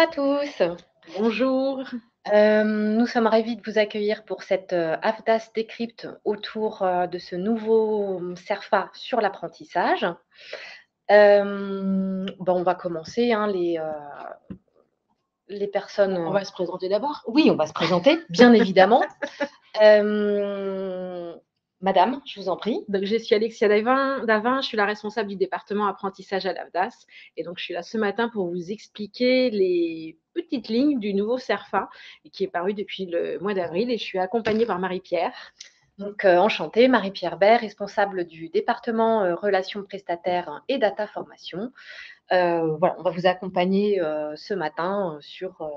à tous. Bonjour. Nous sommes ravis de vous accueillir pour cette, AFDAS Décrypte autour, de ce nouveau, CERFA sur l'apprentissage. On va commencer, hein, les personnes, On va se présenter d'abord. oui, on va se présenter, bien évidemment. Hem, Madame, je vous en prie. Donc, je suis Alexia Davin, je suis la responsable du département apprentissage à l'AFDAS. Et donc, je suis là ce matin pour vous expliquer les petites lignes du nouveau CERFA qui est paru depuis le mois d'avril. Et je suis accompagnée par Marie-Pierre. Donc, enchantée, Marie-Pierre Baird, responsable du département, relations prestataires et data formation. Voilà, on va vous accompagner, ce matin, sur,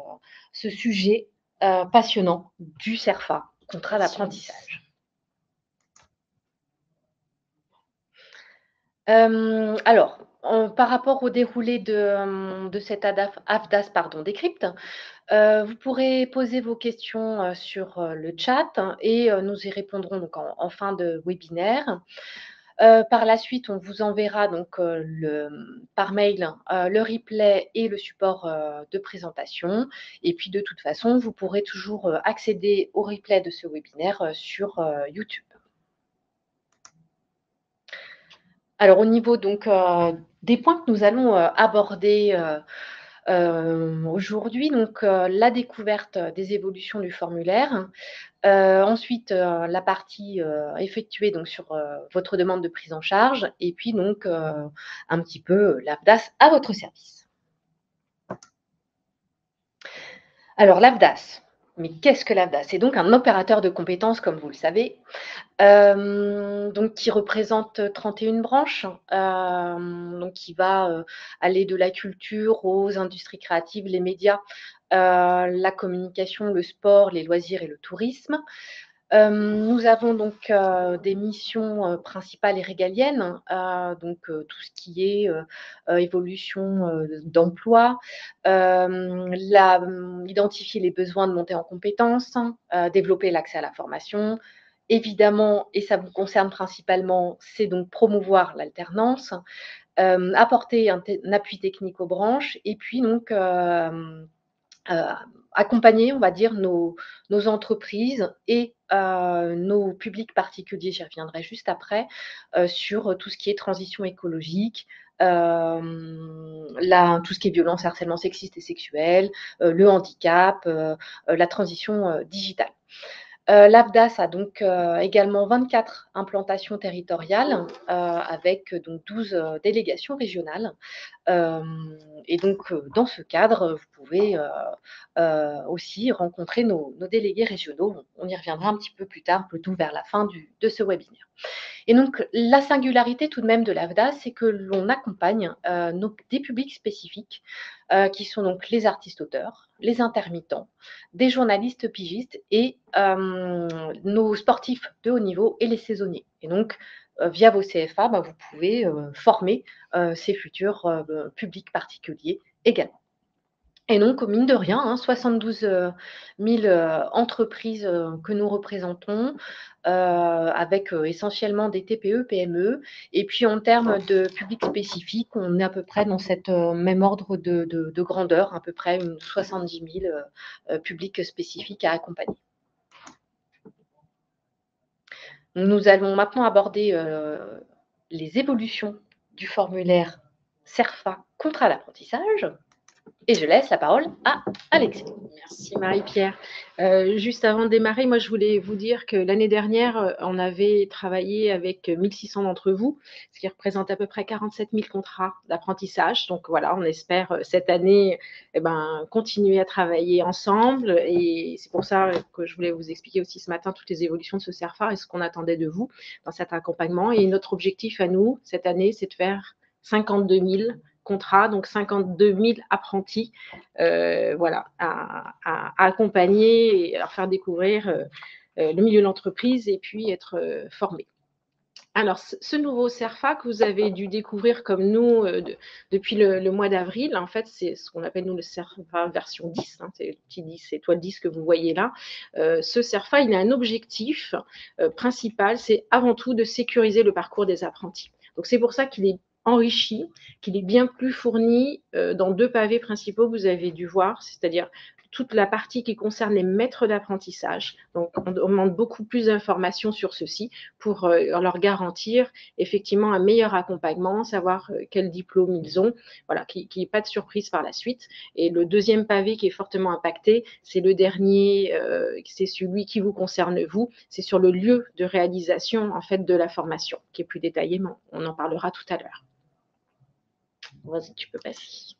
ce sujet, passionnant du CERFA, contrat d'apprentissage. Alors, par rapport au déroulé de cette AFDAS Décrypte, vous pourrez poser vos questions, sur, le chat et nous y répondrons donc en fin de webinaire. Par la suite, on vous enverra donc, par mail, le replay et le support, de présentation et puis de toute façon, vous pourrez toujours, accéder au replay de ce webinaire, sur, YouTube. Alors au niveau donc, des points que nous allons, aborder, aujourd'hui, donc, la découverte des évolutions du formulaire. Ensuite, la partie, effectuée donc sur, votre demande de prise en charge et puis donc, un petit peu l'AFDAS à votre service. Alors l'AFDAS, mais qu'est-ce que l'AFDAS? C'est donc un opérateur de compétences comme vous le savez, donc qui représente 31 branches, donc qui va, aller de la culture aux industries créatives, les médias, la communication, le sport, les loisirs et le tourisme. Nous avons donc, des missions, principales et régaliennes, donc, tout ce qui est, évolution, d'emploi, identifier les besoins de montée en compétences, développer l'accès à la formation. Évidemment, et ça vous concerne principalement, c'est donc promouvoir l'alternance, apporter un appui technique aux branches et puis donc, accompagner, on va dire, nos entreprises et nos publics particuliers, j'y reviendrai juste après, sur tout ce qui est transition écologique, tout ce qui est violence, harcèlement sexiste et sexuel, le handicap, la transition digitale. L'AFDAS a donc également 24 implantations territoriales avec donc 12 délégations régionales. Et donc, dans ce cadre, vous pouvez aussi rencontrer nos délégués régionaux. On y reviendra un petit peu plus tard, plutôt vers la fin de ce webinaire. Et donc, la singularité tout de même de l'AFDAS, c'est que l'on accompagne des publics spécifiques qui sont donc les artistes-auteurs, les intermittents, des journalistes pigistes et nos sportifs de haut niveau et les saisonniers. Et donc, via vos CFA, vous pouvez former ces futurs publics particuliers également. Et donc, mine de rien, 72 000 entreprises que nous représentons, avec essentiellement des TPE, PME. Et puis, en termes de public spécifique, on est à peu près dans cette même ordre de grandeur, à peu près 70 000 publics spécifiques à accompagner. Nous allons maintenant aborder les évolutions du formulaire CERFA contrat d'apprentissage. Et je laisse la parole à Alexis. Merci Marie-Pierre. Juste avant de démarrer, moi je voulais vous dire que l'année dernière, on avait travaillé avec 1600 d'entre vous, ce qui représente à peu près 47 000 contrats d'apprentissage. Donc voilà, on espère cette année continuer à travailler ensemble. Et c'est pour ça que je voulais vous expliquer aussi ce matin toutes les évolutions de ce CERFA et ce qu'on attendait de vous dans cet accompagnement. Et notre objectif à nous, cette année, c'est de faire 52 000 contrats, donc 52 000 apprentis à accompagner et à leur faire découvrir le milieu de l'entreprise et puis être formés. Alors, ce nouveau CERFA que vous avez dû découvrir comme nous depuis le mois d'avril, en fait, c'est ce qu'on appelle nous le CERFA version 10, c'est le petit 10, c'est étoile 10 que vous voyez là. Ce CERFA, il a un objectif principal, c'est avant tout de sécuriser le parcours des apprentis. Donc, c'est pour ça qu'il est enrichi, qu'il est bien plus fourni dans 2 pavés principaux que vous avez dû voir, c'est-à-dire toute la partie qui concerne les maîtres d'apprentissage. Donc, on demande beaucoup plus d'informations sur ceux-ci pour leur garantir effectivement un meilleur accompagnement, savoir quel diplôme ils ont, voilà, qu'il n'y ait pas de surprise par la suite. Et le deuxième pavé qui est fortement impacté, c'est le dernier, c'est celui qui vous concerne vous, c'est sur le lieu de réalisation en fait de la formation, qui est plus détaillé, mais on en parlera tout à l'heure. Vas-y, tu peux passer.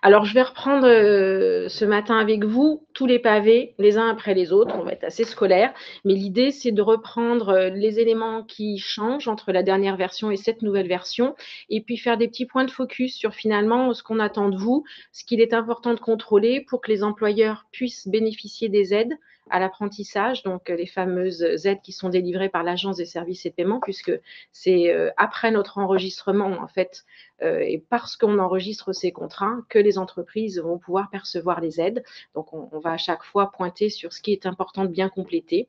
Alors, je vais reprendre ce matin avec vous tous les pavés, les uns après les autres. On va être assez scolaire, mais l'idée, c'est de reprendre les éléments qui changent entre la dernière version et cette nouvelle version, et puis faire des petits points de focus sur finalement ce qu'on attend de vous, ce qu'il est important de contrôler pour que les employeurs puissent bénéficier des aides à l'apprentissage, donc les fameuses aides qui sont délivrées par l'Agence des services et de paiement, puisque c'est après notre enregistrement, en fait, et parce qu'on enregistre ces contrats, que les entreprises vont pouvoir percevoir les aides. Donc, on va à chaque fois pointer sur ce qui est important de bien compléter.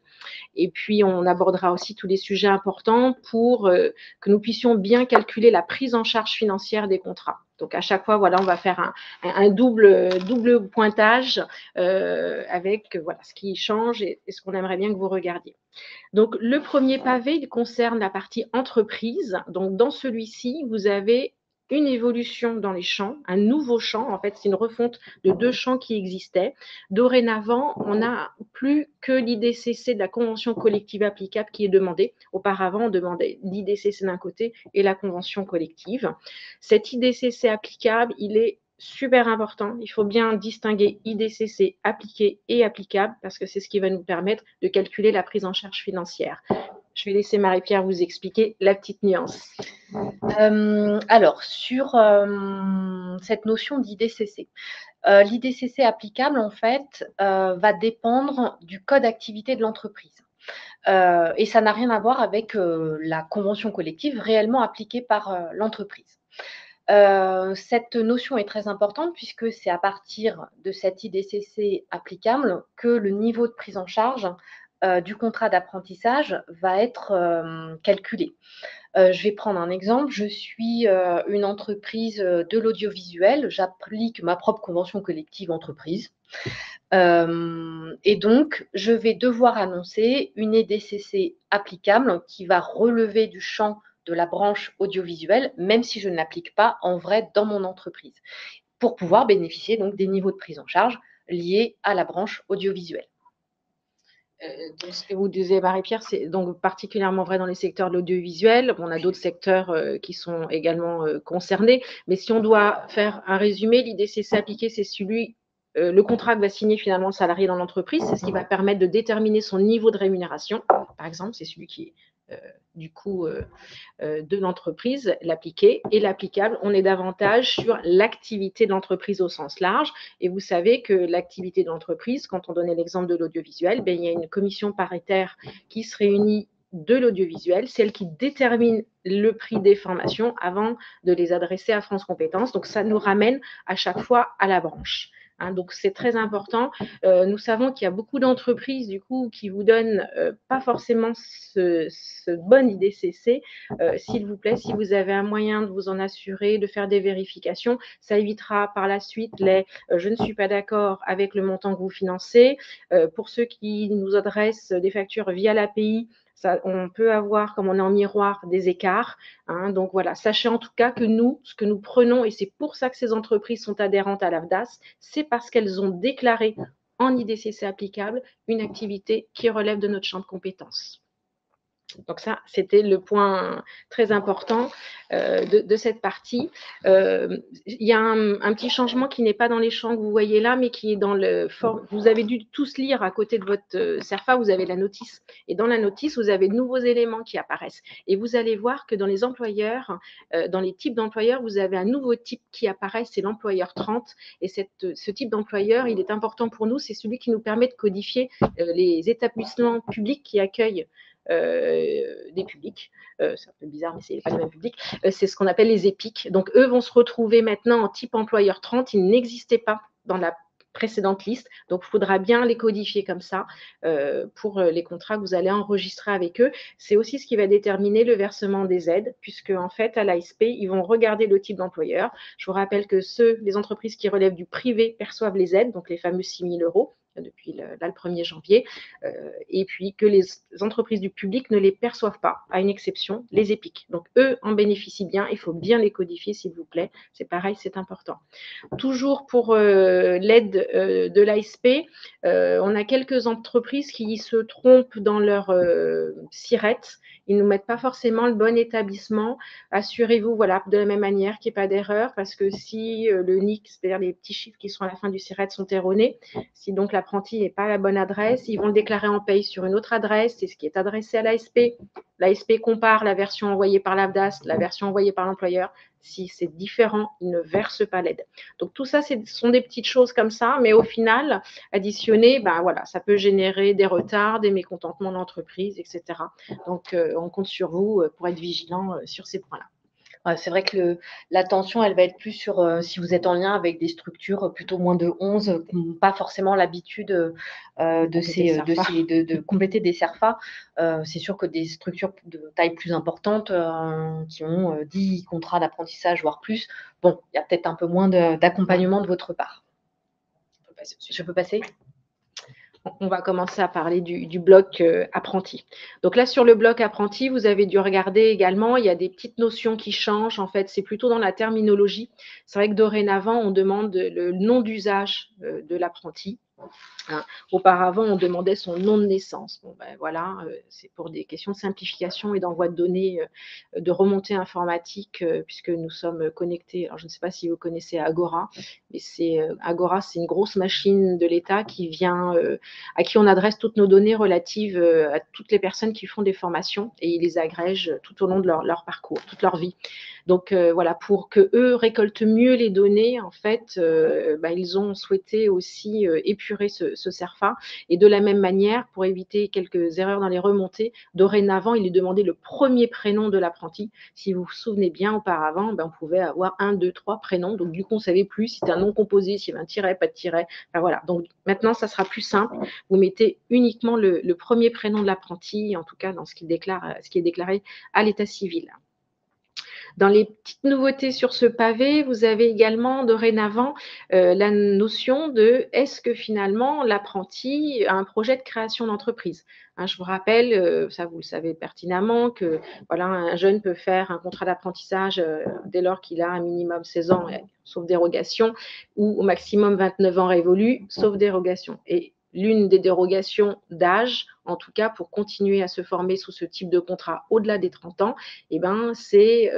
Et puis, on abordera aussi tous les sujets importants pour que nous puissions bien calculer la prise en charge financière des contrats. Donc, à chaque fois, voilà, on va faire un double pointage avec voilà, ce qui change et ce qu'on aimerait bien que vous regardiez. Donc, le premier pavé, il concerne la partie entreprise. Donc, dans celui-ci, vous avez une évolution dans les champs, un nouveau champ. En fait, c'est une refonte de 2 champs qui existaient. Dorénavant, on n'a plus que l'IDCC de la convention collective applicable qui est demandée. Auparavant, on demandait l'IDCC d'un côté et la convention collective. Cet IDCC applicable, il est super important. Il faut bien distinguer IDCC appliqué et applicable parce que c'est ce qui va nous permettre de calculer la prise en charge financière. Je vais laisser Marie-Pierre vous expliquer la petite nuance. Alors, sur cette notion d'IDCC, l'IDCC applicable, en fait, va dépendre du code d'activité de l'entreprise. Et ça n'a rien à voir avec la convention collective réellement appliquée par l'entreprise. Cette notion est très importante puisque c'est à partir de cet IDCC applicable que le niveau de prise en charge du contrat d'apprentissage va être calculé. Je vais prendre un exemple. Je suis une entreprise de l'audiovisuel. J'applique ma propre convention collective entreprise. Et donc, je vais devoir annoncer une IDCC applicable qui va relever du champ de la branche audiovisuelle, même si je ne l'applique pas en vrai dans mon entreprise, pour pouvoir bénéficier donc des niveaux de prise en charge liés à la branche audiovisuelle. Ce que vous disiez, Marie-Pierre, c'est donc particulièrement vrai dans les secteurs de l'audiovisuel. On a d'autres secteurs qui sont également concernés. Mais si on doit faire un résumé, l'IDCC appliqué, c'est celui, le contrat que va signer finalement le salarié dans l'entreprise. C'est ce qui va permettre de déterminer son niveau de rémunération. Par exemple, c'est celui qui est du coup de l'entreprise, l'appliqué et l'applicable, on est davantage sur l'activité de l'entreprise au sens large. Et vous savez que l'activité de l'entreprise, quand on donnait l'exemple de l'audiovisuel, il y a une commission paritaire qui se réunit de l'audiovisuel, celle qui détermine le prix des formations avant de les adresser à France Compétences. Donc, ça nous ramène à chaque fois à la branche. Donc, c'est très important. Nous savons qu'il y a beaucoup d'entreprises, du coup, qui vous donnent pas forcément ce bon IDCC. S'il vous plaît, si vous avez un moyen de vous en assurer, de faire des vérifications, ça évitera par la suite les je ne suis pas d'accord avec le montant que vous financez. Pour ceux qui nous adressent des factures via l'API, on peut avoir, comme on est en miroir, des écarts. Donc voilà, sachez en tout cas que nous, ce que nous prenons, et c'est pour ça que ces entreprises sont adhérentes à l'AFDAS, c'est parce qu'elles ont déclaré en IDCC applicable une activité qui relève de notre champ de compétences. Donc ça, c'était le point très important de cette partie. Il y a un petit changement qui n'est pas dans les champs que vous voyez là, mais qui est dans le... Vous avez dû tous lire à côté de votre CERFA, vous avez la notice. Et dans la notice, vous avez de nouveaux éléments qui apparaissent. Et vous allez voir que dans les employeurs, dans les types d'employeurs, vous avez un nouveau type qui apparaît, c'est l'employeur 30. Et ce type d'employeur, il est important pour nous, c'est celui qui nous permet de codifier les établissements publics qui accueillent des publics, c'est un peu bizarre, mais c'est pas le même public, c'est ce qu'on appelle les EPIC. Donc, eux vont se retrouver maintenant en type employeur 30. Ils n'existaient pas dans la précédente liste. Donc, il faudra bien les codifier comme ça pour les contrats que vous allez enregistrer avec eux. C'est aussi ce qui va déterminer le versement des aides, puisque en fait, à l'ASP, ils vont regarder le type d'employeur. Je vous rappelle que les entreprises qui relèvent du privé perçoivent les aides, donc les fameux 6 000 € depuis le 1er janvier, et puis que les entreprises du public ne les perçoivent pas, à une exception, les EPIC. Donc, eux en bénéficient bien, il faut bien les codifier, s'il vous plaît. C'est pareil, c'est important. Toujours pour l'aide de l'ASP, on a quelques entreprises qui se trompent dans leur SIRET. Ils ne nous mettent pas forcément le bon établissement. Assurez-vous, voilà, de la même manière qu'il n'y ait pas d'erreur, parce que si le NIC, c'est-à-dire les petits chiffres qui sont à la fin du SIRET, sont erronés, si donc l'apprenti n'est pas à la bonne adresse, ils vont le déclarer en paye sur une autre adresse, c'est ce qui est adressé à l'ASP. L'ASP compare la version envoyée par l'AFDAS, la version envoyée par l'employeur. Si c'est différent, ils ne versent pas l'aide. Donc tout ça, ce sont des petites choses comme ça, mais au final, additionné, ben voilà, ça peut générer des retards, des mécontentements d'entreprise, etc. Donc on compte sur vous pour être vigilant sur ces points-là. C'est vrai que l'attention, elle va être plus sur si vous êtes en lien avec des structures plutôt moins de 11, qui n'ont pas forcément l'habitude de compléter des CERFA. C'est sûr que des structures de taille plus importante, qui ont 10 contrats d'apprentissage, voire plus, bon, il y a peut-être un peu moins d'accompagnement de votre part. Je peux passer ? On va commencer à parler du bloc apprenti. Donc là, sur le bloc apprenti, vous avez dû regarder également, il y a des petites notions qui changent. En fait, c'est plutôt dans la terminologie. C'est vrai que dorénavant, on demande le nom d'usage de l'apprenti. Hein. Auparavant, on demandait son nom de naissance. Bon, ben voilà, c'est pour des questions de simplification et d'envoi de données, de remontée informatique, puisque nous sommes connectés. Alors, je ne sais pas si vous connaissez Agora, mais Agora, c'est une grosse machine de l'État qui vient, à qui on adresse toutes nos données relatives à toutes les personnes qui font des formations et ils les agrègent tout au long de leur parcours, toute leur vie. Donc voilà, pour que eux récoltent mieux les données, en fait, ils ont souhaité aussi épurer ce CERFA. Et de la même manière, pour éviter quelques erreurs dans les remontées, dorénavant, il est demandé le premier prénom de l'apprenti. Si vous vous souvenez bien, auparavant, on pouvait avoir 1, 2, 3 prénoms. Donc du coup, on ne savait plus si c'était un nom composé, s'il y avait un tiret, pas de tiret. Enfin, voilà. Donc maintenant, ça sera plus simple. Vous mettez uniquement le premier prénom de l'apprenti, en tout cas dans ce qui est déclaré à l'état civil. Dans les petites nouveautés sur ce pavé, vous avez également dorénavant la notion de est-ce que finalement l'apprenti a un projet de création d'entreprise. Hein, je vous rappelle, ça vous le savez pertinemment, que voilà, un jeune peut faire un contrat d'apprentissage dès lors qu'il a un minimum 16 ans, sauf dérogation, ou au maximum 29 ans révolus, sauf dérogation. Et l'une des dérogations d'âge, en tout cas pour continuer à se former sous ce type de contrat au-delà des 30 ans, c'est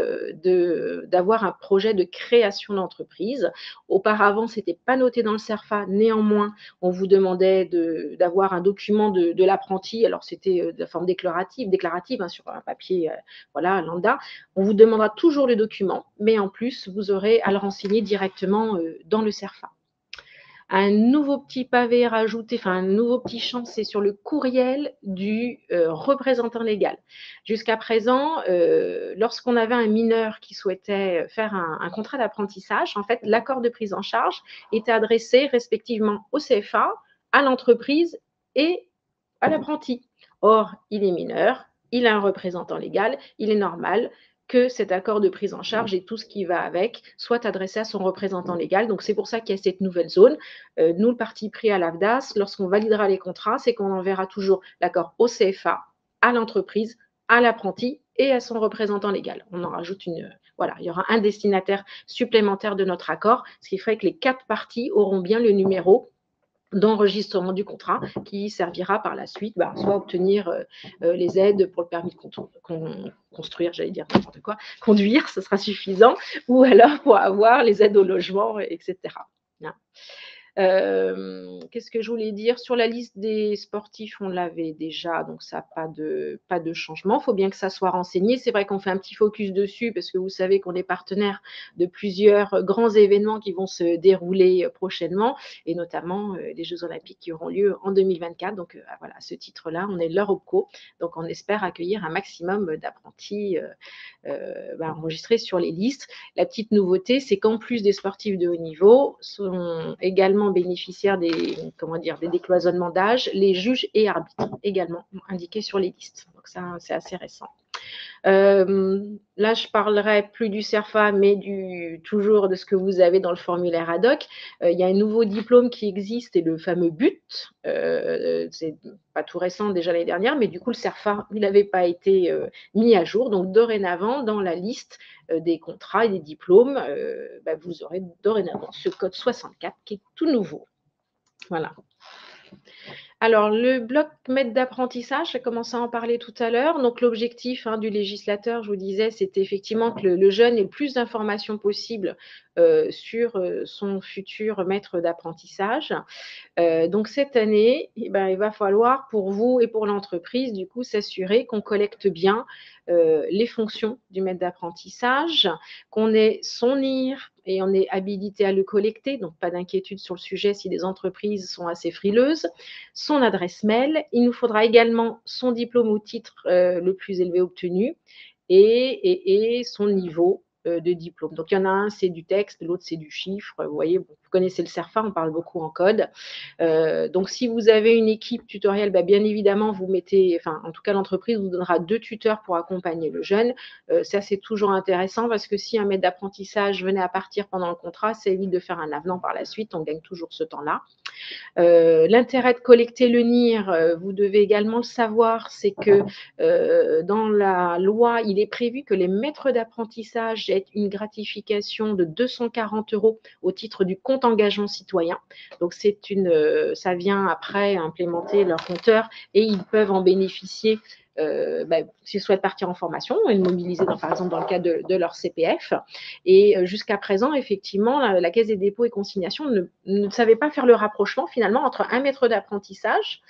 d'avoir un projet de création d'entreprise. Auparavant, ce n'était pas noté dans le CERFA, néanmoins, on vous demandait d'avoir un document de l'apprenti, alors c'était de la forme déclarative hein, sur un papier lambda. On vous demandera toujours le document, mais en plus, vous aurez à le renseigner directement dans le CERFA. Un nouveau petit pavé rajouté, un nouveau petit champ, c'est sur le courriel du représentant légal. Jusqu'à présent, lorsqu'on avait un mineur qui souhaitait faire un contrat d'apprentissage, en fait, l'accord de prise en charge était adressé respectivement au CFA, à l'entreprise et à l'apprenti. Or, il est mineur, il a un représentant légal, il est normal que cet accord de prise en charge et tout ce qui va avec soit adressé à son représentant légal. Donc, c'est pour ça qu'il y a cette nouvelle zone. Nous, le parti pris à l'AFDAS, lorsqu'on validera les contrats, c'est qu'on enverra toujours l'accord au CFA, à l'entreprise, à l'apprenti et à son représentant légal. On en rajoute il y aura un destinataire supplémentaire de notre accord, ce qui ferait que les 4 parties auront bien le numéro d'enregistrement du contrat qui servira par la suite soit à obtenir les aides pour le permis de construire, j'allais dire n'importe quoi, conduire, ce sera suffisant, ou alors pour avoir les aides au logement, etc. Qu'est-ce que je voulais dire? Sur la liste des sportifs, on l'avait déjà, donc ça pas de changement. Il faut bien que ça soit renseigné. C'est vrai qu'on fait un petit focus dessus parce que vous savez qu'on est partenaire de plusieurs grands événements qui vont se dérouler prochainement, et notamment les Jeux Olympiques qui auront lieu en 2024. Donc voilà, à ce titre-là, on est leur OPCO, donc on espère accueillir un maximum d'apprentis enregistrés sur les listes. La petite nouveauté, c'est qu'en plus des sportifs de haut niveau, sont également également bénéficiaires des décloisonnements d'âge, les juges et arbitres également indiqués sur les listes. Donc ça, c'est assez récent. Là, je parlerai plus du CERFA, mais toujours de ce que vous avez dans le formulaire ad hoc. Il y a un nouveau diplôme qui existe, et le fameux BUT. C'est pas tout récent, déjà l'année dernière, mais du coup, le CERFA, il n'avait pas été mis à jour. Donc, dorénavant, dans la liste des contrats et des diplômes, vous aurez dorénavant ce code 64 qui est tout nouveau. Voilà. Alors, le bloc maître d'apprentissage, j'ai commencé à en parler tout à l'heure. Donc, l'objectif du législateur, je vous disais, c'était effectivement que le jeune ait le plus d'informations possible sur son futur maître d'apprentissage. Donc, cette année, il va falloir, pour vous et pour l'entreprise, du coup, s'assurer qu'on collecte bien les fonctions du maître d'apprentissage, qu'on ait son NIR et on est habilité à le collecter, donc pas d'inquiétude sur le sujet si les entreprises sont assez frileuses, son adresse mail. Il nous faudra également son diplôme ou titre le plus élevé obtenu et son niveau de diplôme. Donc, il y en a un, c'est du texte, l'autre, c'est du chiffre. Vous voyez, vous connaissez le CERFA, on parle beaucoup en code. Donc, si vous avez une équipe tutorielle, bien évidemment, en tout cas, l'entreprise vous donnera 2 tuteurs pour accompagner le jeune. Ça, c'est toujours intéressant parce que si un maître d'apprentissage venait à partir pendant le contrat, ça évite de faire un avenant par la suite. On gagne toujours ce temps-là. L'intérêt de collecter le NIR, vous devez également le savoir, c'est que dans la loi, il est prévu que les maîtres d'apprentissage aient une gratification de 240 € au titre du compte engagement citoyen. Donc, ça vient après implémenter leur compteur et ils peuvent en bénéficier s'ils souhaitent partir en formation et le mobiliser, par exemple, dans le cadre de leur CPF. Et jusqu'à présent, effectivement, la Caisse des dépôts et consignations ne savait pas faire le rapprochement, finalement, entre un maître d'apprentissage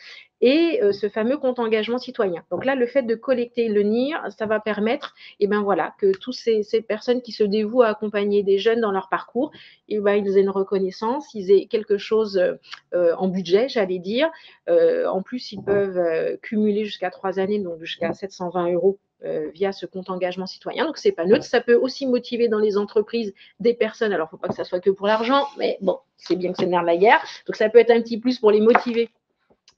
et ce fameux compte engagement citoyen. Donc là, le fait de collecter le NIR, ça va permettre que toutes ces personnes qui se dévouent à accompagner des jeunes dans leur parcours, ils aient une reconnaissance, ils aient quelque chose en budget, j'allais dire. En plus, ils peuvent cumuler jusqu'à 3 années, donc jusqu'à 720 € via ce compte engagement citoyen. Donc, c'est pas neutre. Ça peut aussi motiver dans les entreprises des personnes. Alors, il ne faut pas que ça soit que pour l'argent, mais bon, c'est bien que c'est le nerf de la guerre. Donc, ça peut être un petit plus pour les motiver.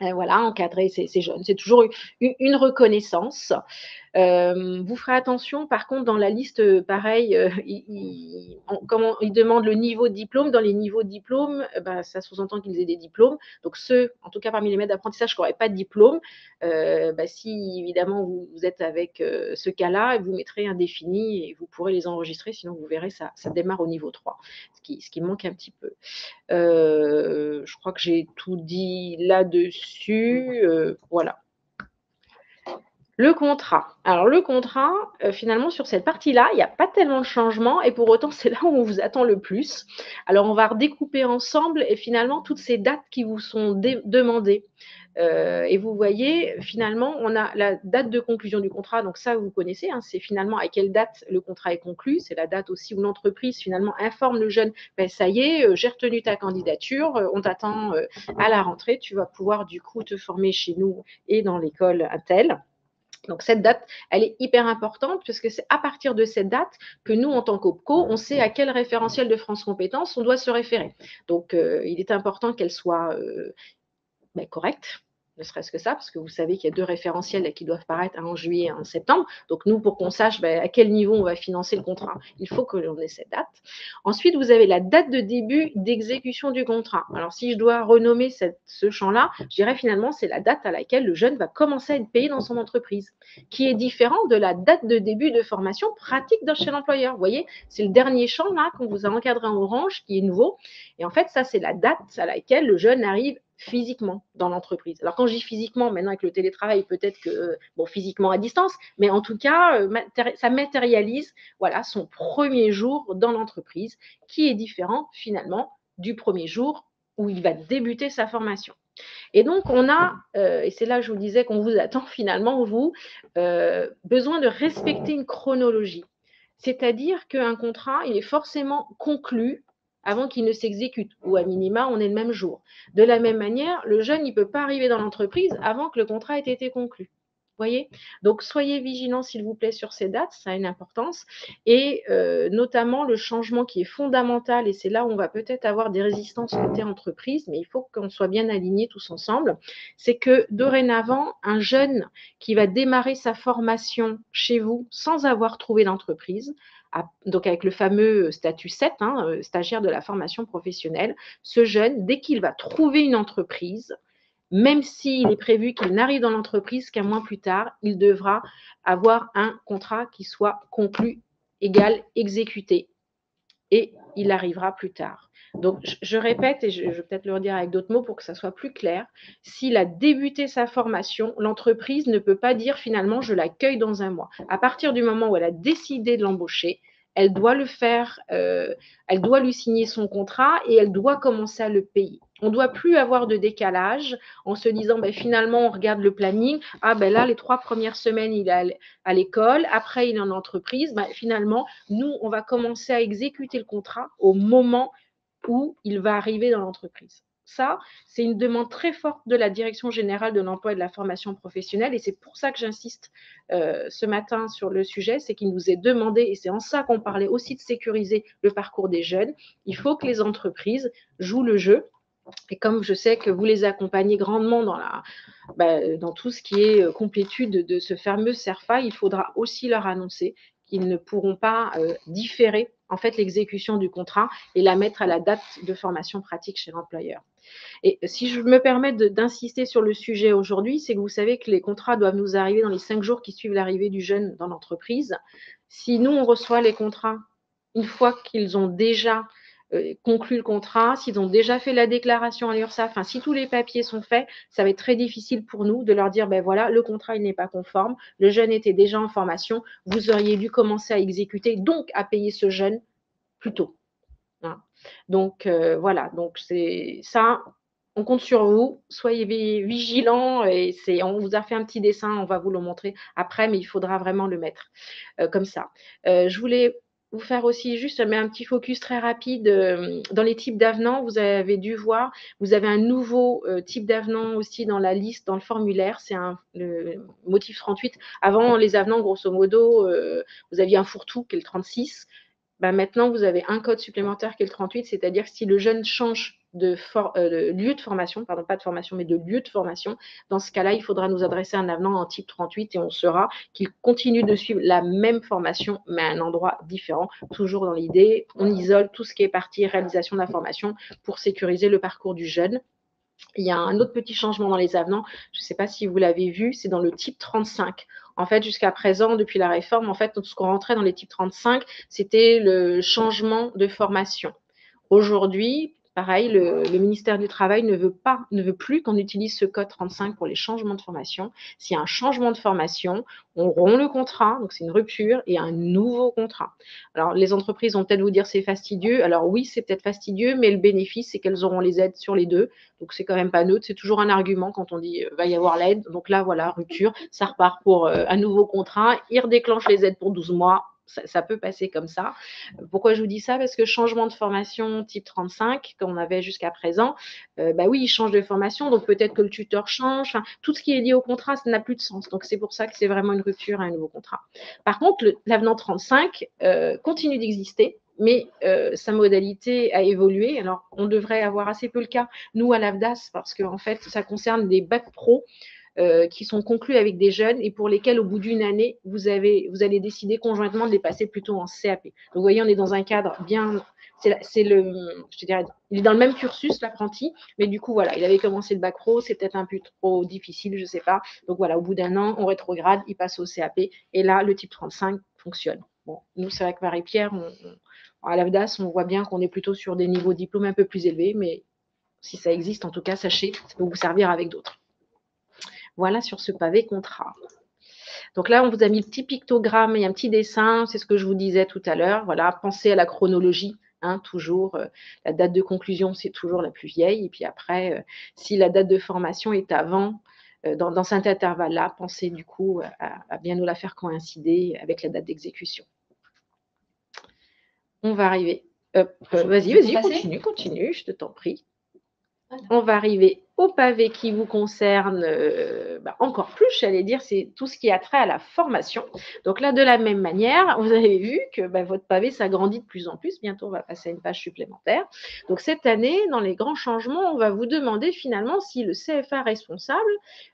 Encadrer ces jeunes. C'est toujours une reconnaissance. Vous ferez attention, par contre, dans la liste, pareil, ils demandent le niveau de diplôme. Dans les niveaux de diplôme, ça sous-entend qu'ils aient des diplômes. Donc, ceux, en tout cas parmi les maîtres d'apprentissage qui n'auraient pas de diplôme, si évidemment vous êtes avec ce cas-là, vous mettrez indéfini et vous pourrez les enregistrer. Sinon, vous verrez, ça démarre au niveau 3, ce qui manque un petit peu. Je crois que j'ai tout dit là-dessus. Voilà. Le contrat. Alors, le contrat, finalement, sur cette partie-là, il n'y a pas tellement de changements et pour autant, c'est là où on vous attend le plus. Alors, on va redécouper ensemble et finalement, toutes ces dates qui vous sont demandées. Et vous voyez, finalement, on a la date de conclusion du contrat. Donc, ça, vous connaissez, c'est finalement à quelle date le contrat est conclu. C'est la date aussi où l'entreprise, finalement, informe le jeune, ça y est, j'ai retenu ta candidature, on t'attend à la rentrée. Tu vas pouvoir, du coup, te former chez nous et dans l'école Intel. Donc, cette date, elle est hyper importante parce que c'est à partir de cette date que nous, en tant qu'OPCO, on sait à quel référentiel de France Compétences on doit se référer. Donc, il est important qu'elle soit correcte, ne serait-ce que ça, parce que vous savez qu'il y a 2 référentiels qui doivent paraître, un en juillet et un en septembre. Donc, nous, pour qu'on sache à quel niveau on va financer le contrat, il faut que l'on ait cette date. Ensuite, vous avez la date de début d'exécution du contrat. Alors, si je dois renommer ce champ-là, je dirais finalement, c'est la date à laquelle le jeune va commencer à être payé dans son entreprise, qui est différent de la date de début de formation pratique chez l'employeur. Vous voyez, c'est le dernier champ là qu'on vous a encadré en orange, qui est nouveau. Et en fait, ça, c'est la date à laquelle le jeune arrive physiquement dans l'entreprise. Alors, quand je dis physiquement, maintenant avec le télétravail, peut-être que, physiquement à distance, mais en tout cas, ça matérialise son premier jour dans l'entreprise, qui est différent finalement du premier jour où il va débuter sa formation. Et donc, on a, et c'est là que je vous disais qu'on vous attend finalement, vous, besoin de respecter une chronologie. C'est-à-dire qu'un contrat, il est forcément conclu avant qu'il ne s'exécute, ou à minima, on est le même jour. De la même manière, le jeune, il ne peut pas arriver dans l'entreprise avant que le contrat ait été conclu. Voyez? Donc, soyez vigilants, s'il vous plaît, sur ces dates, ça a une importance et notamment le changement qui est fondamental et c'est là où on va peut-être avoir des résistances côté entreprise, mais il faut qu'on soit bien alignés tous ensemble. C'est que dorénavant, un jeune qui va démarrer sa formation chez vous sans avoir trouvé d'entreprise, donc avec le fameux statut 7, hein, stagiaire de la formation professionnelle, ce jeune, dès qu'il va trouver une entreprise, même s'il est prévu qu'il n'arrive dans l'entreprise qu'un mois plus tard, il devra avoir un contrat qui soit conclu, égal, exécuté. Et il arrivera plus tard. Donc, je répète, et je vais peut-être le redire avec d'autres mots pour que ça soit plus clair, s'il a débuté sa formation, l'entreprise ne peut pas dire finalement je l'accueille dans un mois. À partir du moment où elle a décidé de l'embaucher, elle doit le faire, elle doit lui signer son contrat et elle doit commencer à le payer. On ne doit plus avoir de décalage en se disant ben, finalement on regarde le planning, ah ben là les 3 premières semaines il est à l'école, après il est en entreprise, ben, finalement nous on va commencer à exécuter le contrat au moment où il va arriver dans l'entreprise. Ça, c'est une demande très forte de la Direction générale de l'emploi et de la formation professionnelle et c'est pour ça que j'insiste ce matin sur le sujet, c'est qu'il nous est demandé, et c'est en ça qu'on parlait aussi de sécuriser le parcours des jeunes, il faut que les entreprises jouent le jeu. Et comme je sais que vous les accompagnez grandement dans tout ce qui est complétude de ce fameux CERFA, il faudra aussi leur annoncer qu'ils ne pourront pas différer en fait l'exécution du contrat et la mettre à la date de formation pratique chez l'employeur. Et si je me permets d'insister sur le sujet aujourd'hui, c'est que vous savez que les contrats doivent nous arriver dans les 5 jours qui suivent l'arrivée du jeune dans l'entreprise. Si nous, on reçoit les contrats une fois qu'ils ont déjà conclu le contrat, s'ils ont déjà fait la déclaration à l'URSSAF, enfin, si tous les papiers sont faits, ça va être très difficile pour nous de leur dire, ben voilà, le contrat, il n'est pas conforme, le jeune était déjà en formation, vous auriez dû commencer à exécuter, donc à payer ce jeune plus tôt. Voilà. Donc, voilà, donc c'est ça, on compte sur vous, soyez vigilants et on vous a fait un petit dessin, on va vous le montrer après, mais il faudra vraiment le mettre comme ça. Je voulais vous faire aussi juste mais un petit focus très rapide dans les types d'avenants. Vous avez dû voir, vous avez un nouveau type d'avenant aussi dans la liste, dans le formulaire. C'est le motif 38. Avant, les avenants, grosso modo, vous aviez un fourre-tout qui est le 36. Ben maintenant, vous avez un code supplémentaire qui est le 38, c'est-à-dire que si le jeune change de lieu de formation, pardon, pas de formation, mais de lieu de formation, dans ce cas-là, il faudra nous adresser un avenant en type 38 et on saura qu'il continue de suivre la même formation, mais à un endroit différent, toujours dans l'idée, on isole tout ce qui est partie réalisation de la formation pour sécuriser le parcours du jeune. Il y a un autre petit changement dans les avenants, je ne sais pas si vous l'avez vu, c'est dans le type 35. En fait, jusqu'à présent, depuis la réforme, en fait, tout ce qu'on rentrait dans les types 35, c'était le changement de formation. Aujourd'hui, pareil, le ministère du Travail ne veut plus qu'on utilise ce code 35 pour les changements de formation. S'il y a un changement de formation, on rompt le contrat, donc c'est une rupture, et un nouveau contrat. Alors, les entreprises vont peut-être vous dire c'est fastidieux. Alors oui, c'est peut-être fastidieux, mais le bénéfice, c'est qu'elles auront les aides sur les deux. Donc, c'est quand même pas neutre. C'est toujours un argument quand on dit va y avoir l'aide. Donc là, voilà, rupture, ça repart pour un nouveau contrat. Ils redéclenchent les aides pour 12 mois. Ça peut passer comme ça. Pourquoi je vous dis ça? Parce que changement de formation type 35, qu'on avait jusqu'à présent, bah oui, il change de formation, donc peut-être que le tuteur change. Enfin, tout ce qui est lié au contrat, ça n'a plus de sens. Donc c'est pour ça que c'est vraiment une rupture à un nouveau contrat. Par contre, l'avenant 35 continue d'exister, mais sa modalité a évolué. Alors, on devrait avoir assez peu le cas, nous, à l'AFDAS, parce qu'en fait, ça concerne des bacs pro qui sont conclus avec des jeunes et pour lesquels, au bout d'une année, vous allez décider conjointement de les passer plutôt en CAP. Donc, vous voyez, on est dans un cadre bien. Je dirais, il est dans le même cursus, l'apprenti, mais du coup, voilà, il avait commencé le bac pro, c'est peut-être un peu trop difficile, je ne sais pas. Donc, voilà, au bout d'un an, on rétrograde, il passe au CAP et là, le type 35 fonctionne. Bon, nous, c'est vrai que Marie-Pierre, à l'AFDAS, on voit bien qu'on est plutôt sur des niveaux de diplôme un peu plus élevés, mais si ça existe, en tout cas, sachez, ça peut vous servir avec d'autres. Voilà sur ce pavé contrat. Donc là, on vous a mis le petit pictogramme et un petit dessin, c'est ce que je vous disais tout à l'heure. Voilà, pensez à la chronologie, hein, toujours. La date de conclusion, c'est toujours la plus vieille. Et puis après, si la date de formation est avant, dans cet intervalle-là, pensez du coup à bien nous la faire coïncider avec la date d'exécution. On va arriver. Vas-y, continue, je t'en prie. On va arriver au pavé qui vous concerne encore plus, j'allais dire, c'est tout ce qui a trait à la formation. Donc là, de la même manière, vous avez vu que votre pavé s'agrandit de plus en plus. Bientôt, on va passer à une page supplémentaire. Donc cette année, dans les grands changements, on va vous demander finalement si le CFA responsable,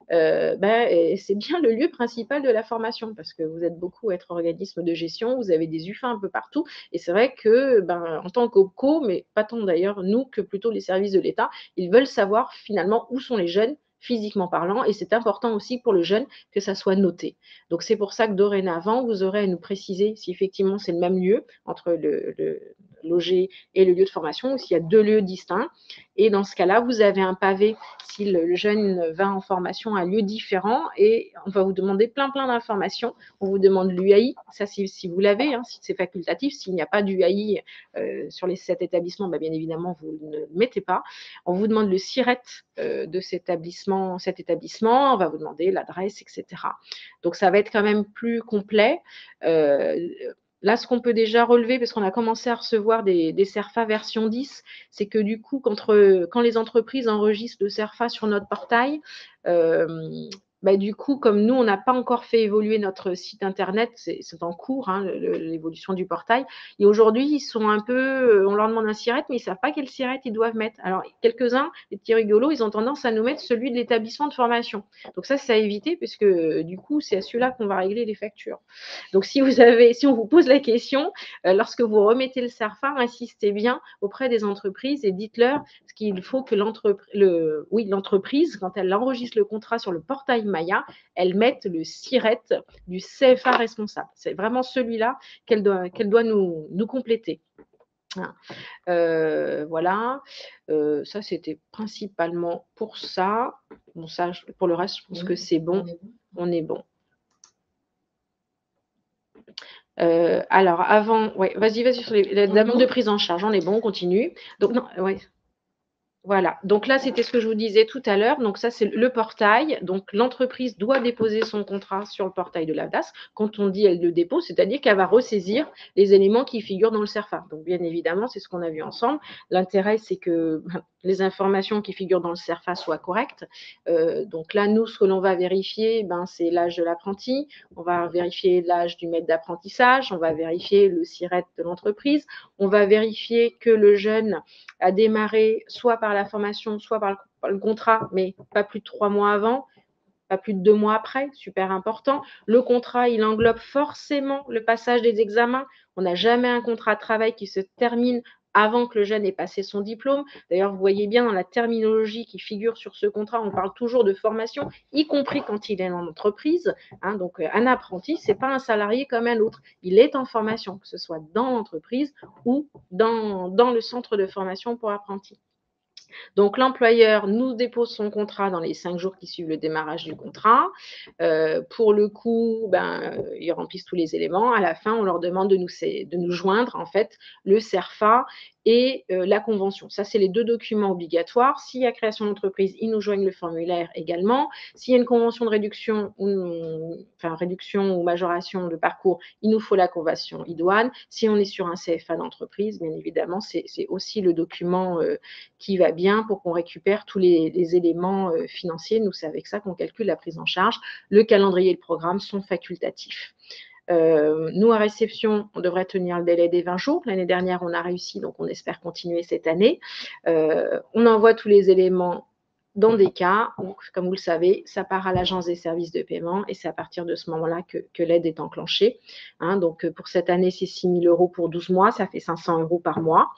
c'est bien le lieu principal de la formation, parce que vous êtes beaucoup à être organisme de gestion, vous avez des UFA un peu partout, et c'est vrai que en tant qu'OPCO, mais pas tant d'ailleurs nous que plutôt les services de l'État, ils veulent savoir finalement où sont les jeunes physiquement parlant, et c'est important aussi pour le jeune que ça soit noté. Donc c'est pour ça que dorénavant, vous aurez à nous préciser si effectivement c'est le même lieu entre le logé et le lieu de formation, ou s'il y a deux lieux distincts. Et dans ce cas-là, vous avez un pavé si le jeune va en formation à un lieu différent, et on va vous demander plein d'informations. On vous demande l'UAI, ça si vous l'avez, si c'est facultatif. S'il n'y a pas d'UAI sur les 7 établissements, bien évidemment, vous ne le mettez pas. On vous demande le SIRET de cet établissement, on va vous demander l'adresse, etc. Donc ça va être quand même plus complet. Là, ce qu'on peut déjà relever, parce qu'on a commencé à recevoir des CERFA version 10, c'est que du coup, quand les entreprises enregistrent le CERFA sur notre portail, du coup, comme nous, on n'a pas encore fait évoluer notre site internet, c'est en cours, l'évolution du portail. Et aujourd'hui, ils sont un peu, on leur demande un SIRET, mais ils ne savent pas quel SIRET ils doivent mettre. Alors, quelques-uns, les petits rigolos, ils ont tendance à nous mettre celui de l'établissement de formation. Donc ça, c'est à éviter, puisque du coup, c'est à celui-là qu'on va régler les factures. Donc, si on vous pose la question, lorsque vous remettez le CERFA, insistez bien auprès des entreprises et dites-leur qu'il faut que l'entreprise, quand elle enregistre le contrat sur le portail Maya, elle mette le SIRET du CFA responsable. C'est vraiment celui-là qu'elle doit nous compléter. Voilà. Ça, c'était principalement pour ça. Bon, ça, pour le reste, je pense que c'est bon. On est bon. Alors, avant, vas-y sur la demande de prise en charge. On est bon, on continue. Donc, non, voilà, donc là, c'était ce que je vous disais tout à l'heure. Donc ça, c'est le portail. Donc l'entreprise doit déposer son contrat sur le portail de l'AFDAS. Quand on dit elle le dépose, c'est-à-dire qu'elle va ressaisir les éléments qui figurent dans le CERFA. Donc bien évidemment, c'est ce qu'on a vu ensemble. L'intérêt, c'est que les informations qui figurent dans le CERFA soient correctes. Donc là, nous, ce que l'on va vérifier, c'est l'âge de l'apprenti. On va vérifier l'âge du maître d'apprentissage. On va vérifier le SIRET de l'entreprise. On va vérifier que le jeune a démarré soit par la formation, soit par le contrat, mais pas plus de 3 mois avant, pas plus de 2 mois après, super important. Le contrat, il englobe forcément le passage des examens. On n'a jamais un contrat de travail qui se termine avant que le jeune ait passé son diplôme. D'ailleurs, vous voyez bien dans la terminologie qui figure sur ce contrat, on parle toujours de formation, y compris quand il est en entreprise. Donc, un apprenti, ce n'est pas un salarié comme un autre. Il est en formation, que ce soit dans l'entreprise ou dans le centre de formation pour apprentis. Donc, l'employeur nous dépose son contrat dans les 5 jours qui suivent le démarrage du contrat. Pour le coup, ils remplissent tous les éléments. À la fin, on leur demande de nous joindre, en fait, le CERFA et la convention. Ça, c'est les 2 documents obligatoires. S'il y a création d'entreprise, ils nous joignent le formulaire également. S'il y a une convention de réduction ou majoration de parcours, il nous faut la convention idoine. Si on est sur un CFA d'entreprise, bien évidemment, c'est aussi le document qui va bien pour qu'on récupère tous les éléments financiers. Nous, c'est avec ça qu'on calcule la prise en charge. Le calendrier et le programme sont facultatifs. Nous, à réception, on devrait tenir le délai des 20 jours. L'année dernière, on a réussi, donc on espère continuer cette année. On envoie tous les éléments dans des cas où, comme vous le savez, ça part à l'agence des services de paiement et c'est à partir de ce moment-là que l'aide est enclenchée. Donc, pour cette année, c'est 6 000 € pour 12 mois, ça fait 500 € par mois.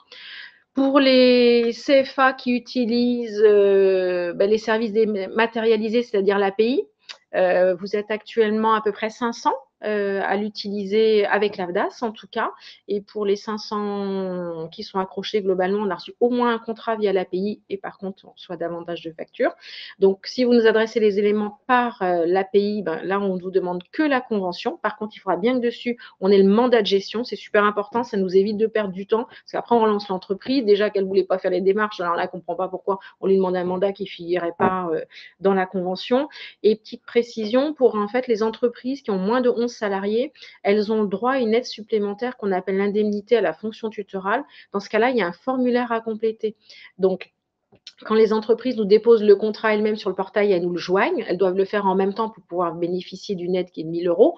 Pour les CFA qui utilisent les services dématérialisés, c'est-à-dire l'API, vous êtes actuellement à peu près 500 à l'utiliser avec l'AFDAS en tout cas. Et pour les 500 qui sont accrochés, globalement, on a reçu au moins un contrat via l'API et par contre, on reçoit davantage de factures. Donc, si vous nous adressez les éléments par l'API, là, on ne vous demande que la convention. Par contre, il faudra bien que dessus, on ait le mandat de gestion. C'est super important, ça nous évite de perdre du temps parce qu'après, on relance l'entreprise. Déjà qu'elle ne voulait pas faire les démarches, alors là, elle ne comprend pas pourquoi on lui demande un mandat qui ne figurait pas dans la convention. Et petite précision, pour en fait les entreprises qui ont moins de 11 salariés, elles ont le droit à une aide supplémentaire qu'on appelle l'indemnité à la fonction tutorale. Dans ce cas-là, il y a un formulaire à compléter. Donc, quand les entreprises nous déposent le contrat elles-mêmes sur le portail, elles nous le joignent. Elles doivent le faire en même temps pour pouvoir bénéficier d'une aide qui est de 1 000 euros.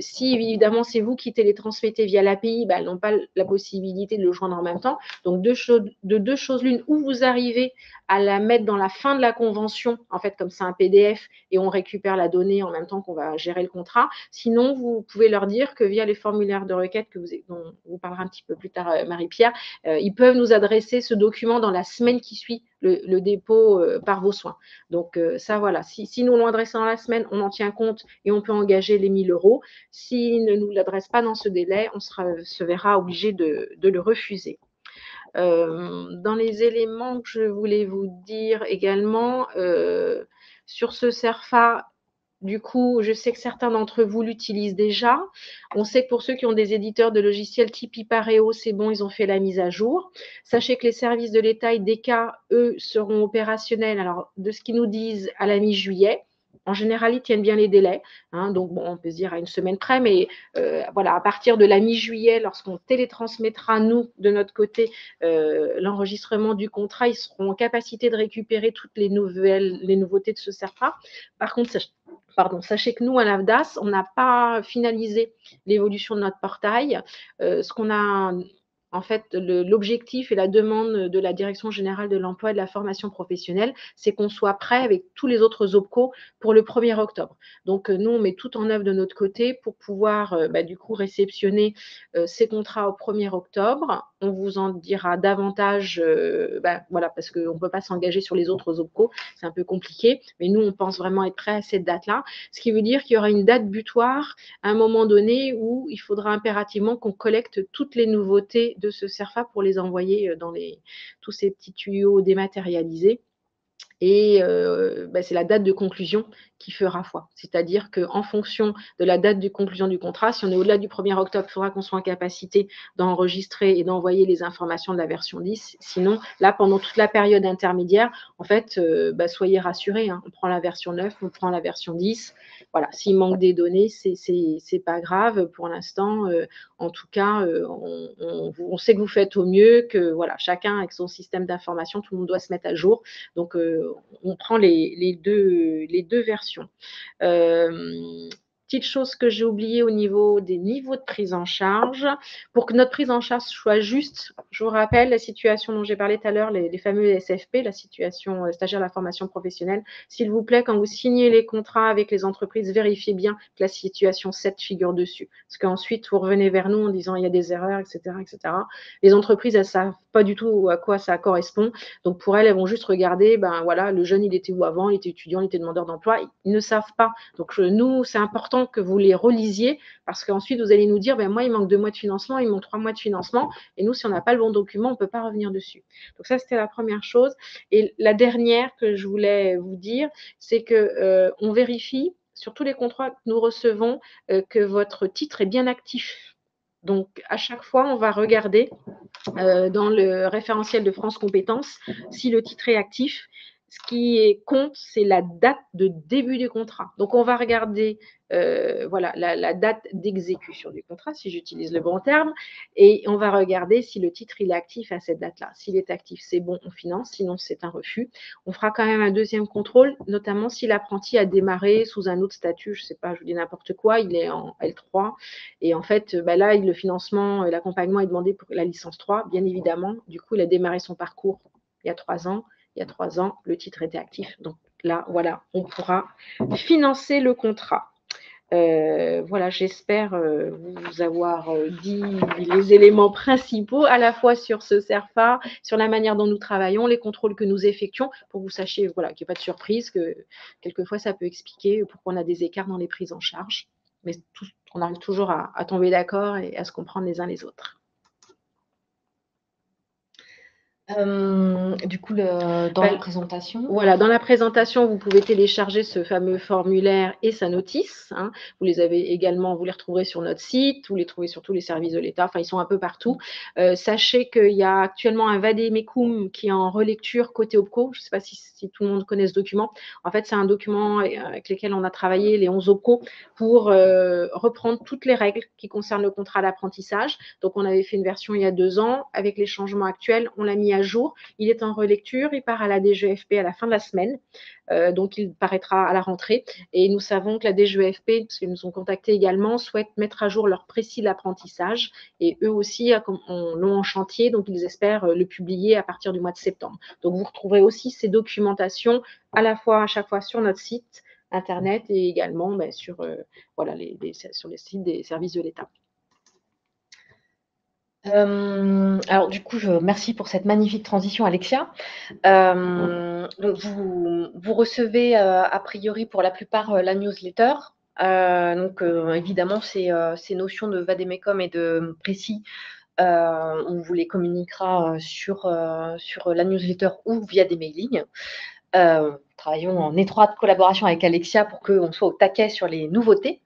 Si évidemment c'est vous qui télétransmettez via l'API, elles n'ont pas la possibilité de le joindre en même temps. Donc deux choses l'une, ou vous arrivez à la mettre dans la fin de la convention, en fait comme c'est un PDF et on récupère la donnée en même temps qu'on va gérer le contrat. Sinon, vous pouvez leur dire que via les formulaires de requête dont vous parlera un petit peu plus tard Marie-Pierre, ils peuvent nous adresser ce document dans la semaine qui suit le dépôt par vos soins. Donc ça, voilà, si nous l'adressons dans la semaine, on en tient compte et on peut engager les 1 000 euros. S'ils ne nous l'adressent pas dans ce délai, on se verra obligé de le refuser. Dans les éléments que je voulais vous dire également, sur ce CERFA, du coup, je sais que certains d'entre vous l'utilisent déjà. On sait que pour ceux qui ont des éditeurs de logiciels type Ipareo, c'est bon, ils ont fait la mise à jour. Sachez que les services de l'État et DECA, eux, seront opérationnels, alors de ce qu'ils nous disent, à la mi-juillet. En général, ils tiennent bien les délais, hein, donc bon, on peut se dire à une semaine près, mais voilà, à partir de la mi-juillet, lorsqu'on télétransmettra, nous, de notre côté, l'enregistrement du contrat, ils seront en capacité de récupérer toutes les nouveautés de ce CERFA. Par contre, sachez que nous, à l'AFDAS, on n'a pas finalisé l'évolution de notre portail. Ce qu'on a, en fait, l'objectif et la demande de la Direction générale de l'emploi et de la formation professionnelle, c'est qu'on soit prêt avec tous les autres OPCO pour le 1er octobre. Donc, nous, on met tout en œuvre de notre côté pour pouvoir, du coup, réceptionner ces contrats au 1er octobre. On vous en dira davantage, voilà, parce qu'on ne peut pas s'engager sur les autres OPCO, c'est un peu compliqué, mais nous, on pense vraiment être prêt à cette date-là, ce qui veut dire qu'il y aura une date butoir à un moment donné où il faudra impérativement qu'on collecte toutes les nouveautés de ce CERFA pour les envoyer dans tous ces petits tuyaux dématérialisés. Et c'est la date de conclusion qui fera foi. C'est-à-dire qu'en fonction de la date de conclusion du contrat, si on est au-delà du 1er octobre, il faudra qu'on soit en capacité d'enregistrer et d'envoyer les informations de la version 10. Sinon, là, pendant toute la période intermédiaire, en fait, soyez rassurés, hein, on prend la version 9, on prend la version 10. Voilà, s'il manque des données, c'est pas grave pour l'instant. En tout cas, on sait que vous faites au mieux, que voilà, chacun avec son système d'information, tout le monde doit se mettre à jour. Donc, on prend les deux versions. Petite chose que j'ai oubliée au niveau des niveaux de prise en charge. Pour que notre prise en charge soit juste, je vous rappelle la situation dont j'ai parlé tout à l'heure, les fameux SFP, la situation stagiaire de la formation professionnelle. S'il vous plaît, quand vous signez les contrats avec les entreprises, vérifiez bien que la situation 7 figure dessus. Parce qu'ensuite, vous revenez vers nous en disant il y a des erreurs, etc. etc. Les entreprises, elles ne savent pas du tout à quoi ça correspond. Donc, pour elles vont juste regarder, voilà, le jeune, il était où avant, il était étudiant, il était demandeur d'emploi. Ils ne savent pas. Donc, nous, c'est important que vous les relisiez parce qu'ensuite, vous allez nous dire, moi, il manque 2 mois de financement, il manque 3 mois de financement. Et nous, si on n'a pas le bon document, on ne peut pas revenir dessus. Donc, ça, c'était la première chose. Et la dernière que je voulais vous dire, c'est qu'on vérifie sur tous les contrats que nous recevons que votre titre est bien actif. Donc, à chaque fois, on va regarder dans le référentiel de France Compétences si le titre est actif. Ce qui compte, c'est la date de début du contrat. Donc, on va regarder la date d'exécution du contrat, si j'utilise le bon terme, et on va regarder si le titre il est actif à cette date-là. S'il est actif, c'est bon, on finance, sinon c'est un refus. On fera quand même un deuxième contrôle, notamment si l'apprenti a démarré sous un autre statut, je ne sais pas, je vous dis n'importe quoi, il est en L3, et en fait, là, le financement et l'accompagnement est demandé pour la licence 3, bien évidemment. Du coup, il a démarré son parcours il y a 3 ans. Il y a 3 ans, le titre était actif. Donc là, voilà, on pourra financer le contrat. Voilà, j'espère vous avoir dit les éléments principaux à la fois sur ce CERFA, sur la manière dont nous travaillons, les contrôles que nous effectuons, pour que vous sachiez voilà, qu'il n'y ait pas de surprise, que quelquefois ça peut expliquer pourquoi on a des écarts dans les prises en charge. Mais on arrive toujours à tomber d'accord et à se comprendre les uns les autres. Du coup, dans la présentation. Voilà, dans la présentation, vous pouvez télécharger ce fameux formulaire et sa notice. Hein. Vous les avez également, vous les retrouverez sur notre site, vous les trouvez sur tous les services de l'État, enfin, ils sont un peu partout. Sachez qu'il y a actuellement un vade-mecum qui est en relecture côté OPCO. Je ne sais pas si tout le monde connaît ce document. En fait, c'est un document avec lequel on a travaillé, les 11 OPCO, pour reprendre toutes les règles qui concernent le contrat d'apprentissage. Donc, on avait fait une version il y a 2 ans. Avec les changements actuels, on l'a mis à à jour. Il est en relecture, il part à la DGEFP à la fin de la semaine, donc il paraîtra à la rentrée. Et nous savons que la DGEFP, parce qu'ils nous ont contactés également, souhaite mettre à jour leur précis d'apprentissage. Et eux aussi l'ont en chantier, donc ils espèrent le publier à partir du mois de septembre. Donc vous retrouverez aussi ces documentations à chaque fois sur notre site internet et également sur les sites des services de l'État. Alors du coup, merci pour cette magnifique transition, Alexia. Donc vous recevez a priori pour la plupart la newsletter. Donc évidemment, ces notions de vade-mecum et de précis, on vous les communiquera sur la newsletter ou via des mailings. Travaillons en étroite collaboration avec Alexia pour qu'on soit au taquet sur les nouveautés.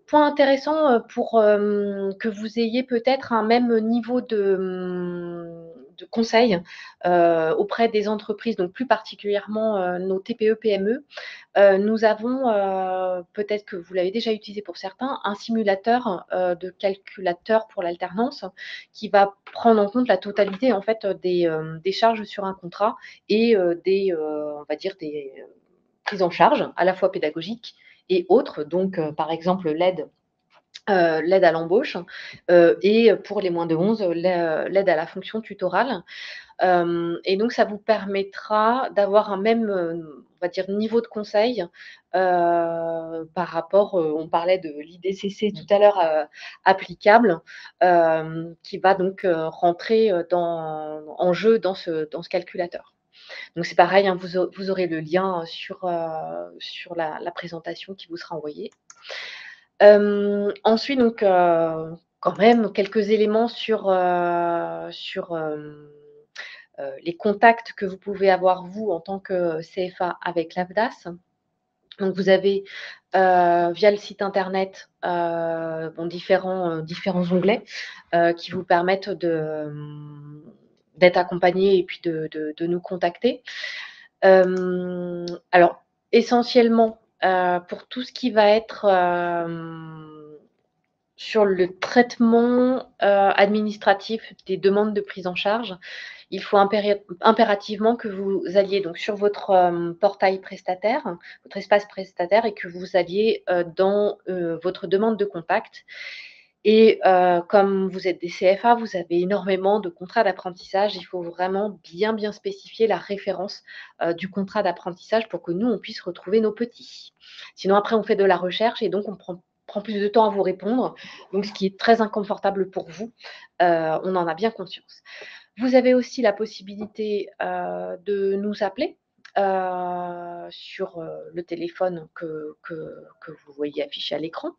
Point intéressant pour que vous ayez peut-être un même niveau de conseil auprès des entreprises, donc plus particulièrement nos TPE-PME. Nous avons, peut-être que vous l'avez déjà utilisé pour certains, un simulateur de calculateur pour l'alternance qui va prendre en compte la totalité en fait des charges sur un contrat et on va dire des prises en charge à la fois pédagogiques et autres, donc par exemple l'aide à l'embauche et pour les moins de 11, l'aide à la fonction tutorale. Et donc, ça vous permettra d'avoir un même, on va dire, niveau de conseil par rapport, on parlait de l'IDCC tout à l'heure, applicable, qui va donc rentrer en jeu dans ce calculateur. Donc, c'est pareil, hein, vous aurez le lien sur la présentation qui vous sera envoyée. Ensuite, donc, quand même, quelques éléments sur les contacts que vous pouvez avoir, vous, en tant que CFA avec l'AFDAS. Donc, vous avez, via le site internet, différents onglets qui vous permettent d'être accompagné et puis de nous contacter. Alors, essentiellement, pour tout ce qui va être sur le traitement administratif des demandes de prise en charge, il faut impérativement que vous alliez donc sur votre portail prestataire, votre espace prestataire, et que vous alliez dans votre demande de contact. Et comme vous êtes des CFA, vous avez énormément de contrats d'apprentissage. Il faut vraiment bien spécifier la référence du contrat d'apprentissage pour que nous, on puisse retrouver nos petits. Sinon, après, on fait de la recherche et donc on prend plus de temps à vous répondre, donc ce qui est très inconfortable pour vous. On en a bien conscience. Vous avez aussi la possibilité de nous appeler sur le téléphone que vous voyez affiché à l'écran.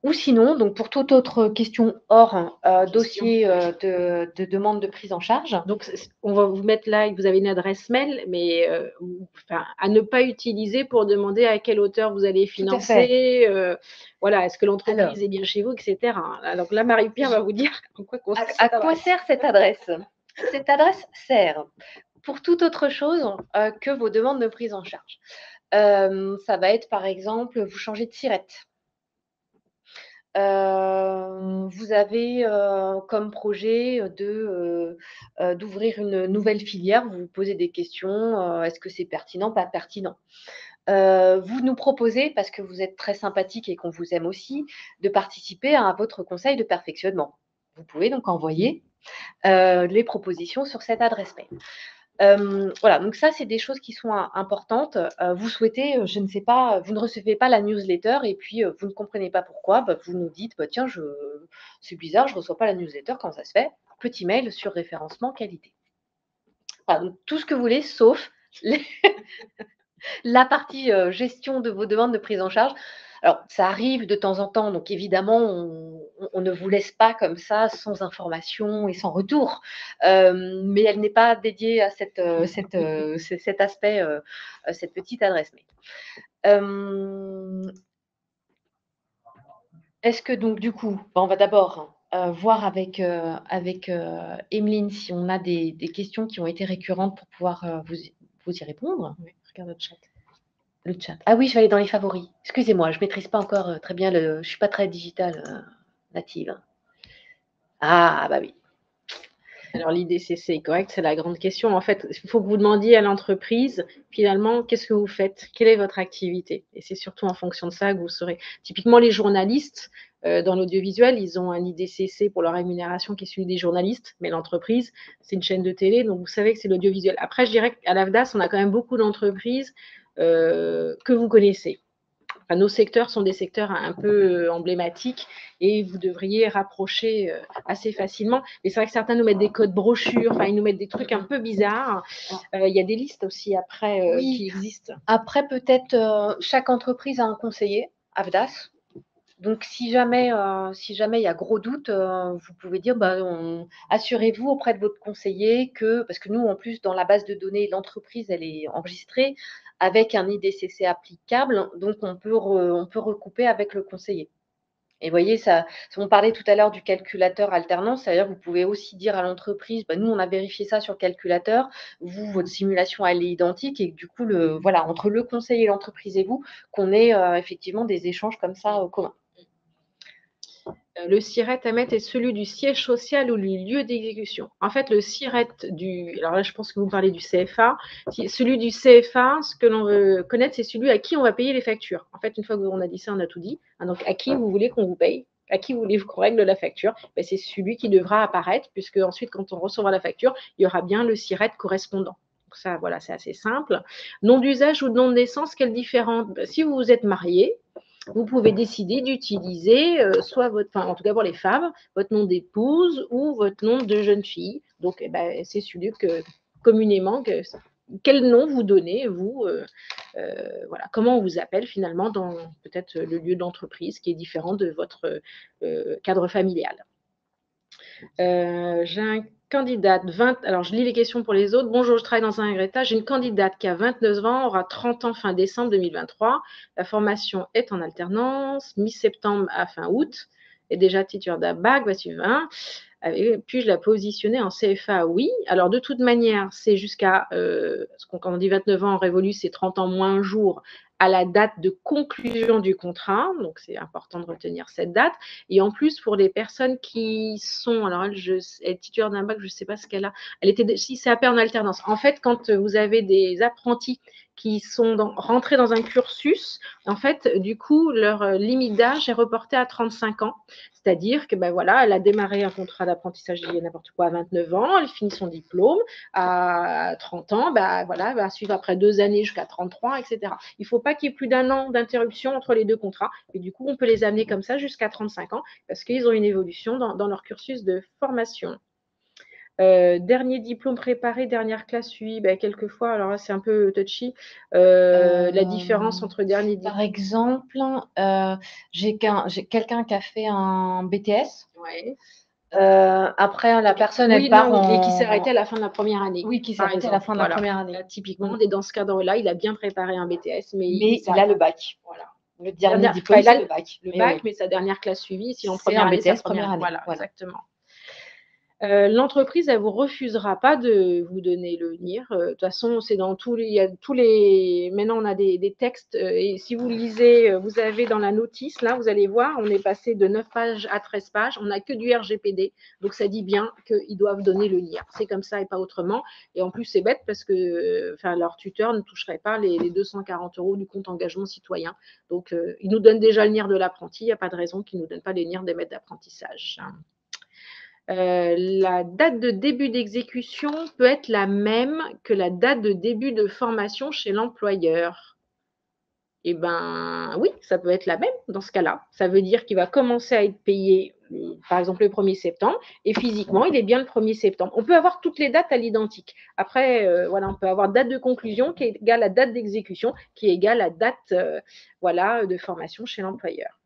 Ou sinon, donc pour toute autre question hors dossier de demande de prise en charge. Donc, on va vous mettre là, vous avez une adresse mail, mais à ne pas utiliser pour demander à quelle hauteur vous allez financer. Voilà, est-ce que l'entreprise est bien chez vous, etc. Alors là, Marie-Pierre va vous dire à quoi sert cette adresse. Cette adresse sert pour toute autre chose que vos demandes de prise en charge. Ça va être, par exemple, vous changez de SIRET. Vous avez comme projet d'ouvrir une nouvelle filière, vous vous posez des questions, est-ce que c'est pertinent, pas pertinent? Vous nous proposez, parce que vous êtes très sympathique et qu'on vous aime aussi, de participer à votre conseil de perfectionnement. Vous pouvez donc envoyer les propositions sur cette adresse mail. Voilà, donc ça, c'est des choses qui sont importantes. Vous souhaitez, je ne sais pas, vous ne recevez pas la newsletter et puis vous ne comprenez pas pourquoi, vous nous dites, tiens, c'est bizarre, je ne reçois pas la newsletter, comment ça se fait? Petit mail sur référencement qualité. Voilà, donc tout ce que vous voulez, sauf la partie gestion de vos demandes de prise en charge. Alors, ça arrive de temps en temps, donc évidemment, on ne vous laisse pas comme ça, sans information et sans retour. Mais elle n'est pas dédiée à cet aspect, cette petite adresse mail. Est-ce que donc, du coup, on va d'abord voir avec Emeline si on a des questions qui ont été récurrentes pour pouvoir vous y répondre. Oui, regarde le chat. Le chat. Ah oui, je vais aller dans les favoris. Excusez-moi, je ne maîtrise pas encore très bien je ne suis pas très digitale native. Ah, bah oui. Alors l'IDCC est correct, c'est la grande question. En fait, il faut que vous demandiez à l'entreprise, finalement, qu'est-ce que vous faites? Quelle est votre activité? Et c'est surtout en fonction de ça que vous saurez. Typiquement, les journalistes, dans l'audiovisuel, ils ont un IDCC pour leur rémunération qui est celui des journalistes, mais l'entreprise, c'est une chaîne de télé, donc vous savez que c'est l'audiovisuel. Après, je dirais qu'à l'AFDAS, on a quand même beaucoup d'entreprises que vous connaissez. Enfin, nos secteurs sont des secteurs un peu emblématiques et vous devriez rapprocher assez facilement. Mais c'est vrai que certains nous mettent des codes brochures, enfin, ils nous mettent des trucs un peu bizarres. Il y a des listes aussi après Oui. qui existent. Après, peut-être, chaque entreprise a un conseiller, AFDAS. Donc, si jamais il y a gros doute, vous pouvez dire, assurez-vous auprès de votre conseiller parce que nous, en plus, dans la base de données, l'entreprise, elle est enregistrée avec un IDCC applicable, donc on peut recouper avec le conseiller. Et vous voyez, on parlait tout à l'heure du calculateur alternance, c'est-à-dire vous pouvez aussi dire à l'entreprise, nous, on a vérifié ça sur le calculateur, vous, votre simulation, elle est identique, et du coup, entre le conseiller, l'entreprise et vous, qu'on ait effectivement des échanges comme ça communs. Le SIRET à mettre est celui du siège social ou du lieu d'exécution. En fait, le SIRET alors là, je pense que vous parlez du CFA. Celui du CFA, ce que l'on veut connaître, c'est celui à qui on va payer les factures. En fait, une fois qu'on a dit ça, on a tout dit. Donc, à qui vous voulez qu'on vous paye? À qui voulez-vous qu'on règle la facture? C'est celui qui devra apparaître, puisque ensuite, quand on recevra la facture, il y aura bien le SIRET correspondant. Donc ça, voilà, c'est assez simple. Nom d'usage ou de nom de naissance, quelle différence? Si vous vous êtes marié, vous pouvez décider d'utiliser soit en tout cas pour les femmes, votre nom d'épouse ou votre nom de jeune fille. Donc, c'est celui que communément, quel nom vous donnez, vous, voilà, comment on vous appelle finalement dans peut-être le lieu d'entreprise qui est différent de votre cadre familial. J'ai un candidate, alors je lis les questions pour les autres. Bonjour, je travaille dans un Greta. J'ai une candidate qui a 29 ans, aura 30 ans fin décembre 2023. La formation est en alternance, mi-septembre à fin août, est déjà titulaire d'un bac, voici 20. Puis-je la positionner en CFA? Oui. Alors, de toute manière, c'est jusqu'à, quand on dit 29 ans en révolu, c'est 30 ans moins un jour à la date de conclusion du contrat. Donc, c'est important de retenir cette date. Et en plus, pour les personnes qui sont, alors elle est titulaire d'un bac, je ne sais pas ce qu'elle a. Si c'est AP en alternance. En fait, quand vous avez des apprentis qui sont rentrés dans un cursus, en fait, du coup, leur limite d'âge est reportée à 35 ans. C'est-à-dire que, voilà, elle a démarré un contrat d'apprentissage, n'importe quoi, à 29 ans, elle finit son diplôme, à 30 ans, voilà, elle va suivre après 2 années jusqu'à 33, etc. Il ne faut pas qu'il y ait plus d'1 an d'interruption entre les deux contrats. Et du coup, on peut les amener comme ça jusqu'à 35 ans parce qu'ils ont une évolution dans leur cursus de formation. Dernier diplôme préparé, dernière classe suivie, quelquefois, alors là c'est un peu touchy, la différence entre dernier diplôme. Par exemple, j'ai quelqu'un qui a fait un BTS. Ouais. Après, la personne, elle part et qui s'est arrêtée à la fin de la première année. Oui, qui s'est arrêtée à la fin de la première année. Là, typiquement, on est dans ce cadre-là, il a bien préparé un BTS, mais il a le bac. Voilà. Le dernier diplôme, c'est le bac. Mais sa dernière classe suivie, si en c'est première un année, BTS sa première année. Voilà, exactement. L'entreprise, elle vous refusera pas de vous donner le NIR. De toute façon, c'est dans maintenant on a des textes, et si vous lisez, vous avez dans la notice, là, vous allez voir, on est passé de 9 pages à 13 pages. On n'a que du RGPD, donc ça dit bien qu'ils doivent donner le NIR. C'est comme ça et pas autrement. Et en plus, c'est bête parce que leur tuteur ne toucherait pas les 240 € du compte engagement citoyen. Donc, ils nous donnent déjà le NIR de l'apprenti. Il n'y a pas de raison qu'ils ne nous donnent pas les NIR des maîtres d'apprentissage. La date de début d'exécution peut être la même que la date de début de formation chez l'employeur. Eh bien, oui, ça peut être la même dans ce cas-là. Ça veut dire qu'il va commencer à être payé, par exemple, le 1er septembre, et physiquement, il est bien le 1er septembre. On peut avoir toutes les dates à l'identique. Après, voilà, on peut avoir date de conclusion qui est égale à date d'exécution, qui est égale à date de formation chez l'employeur.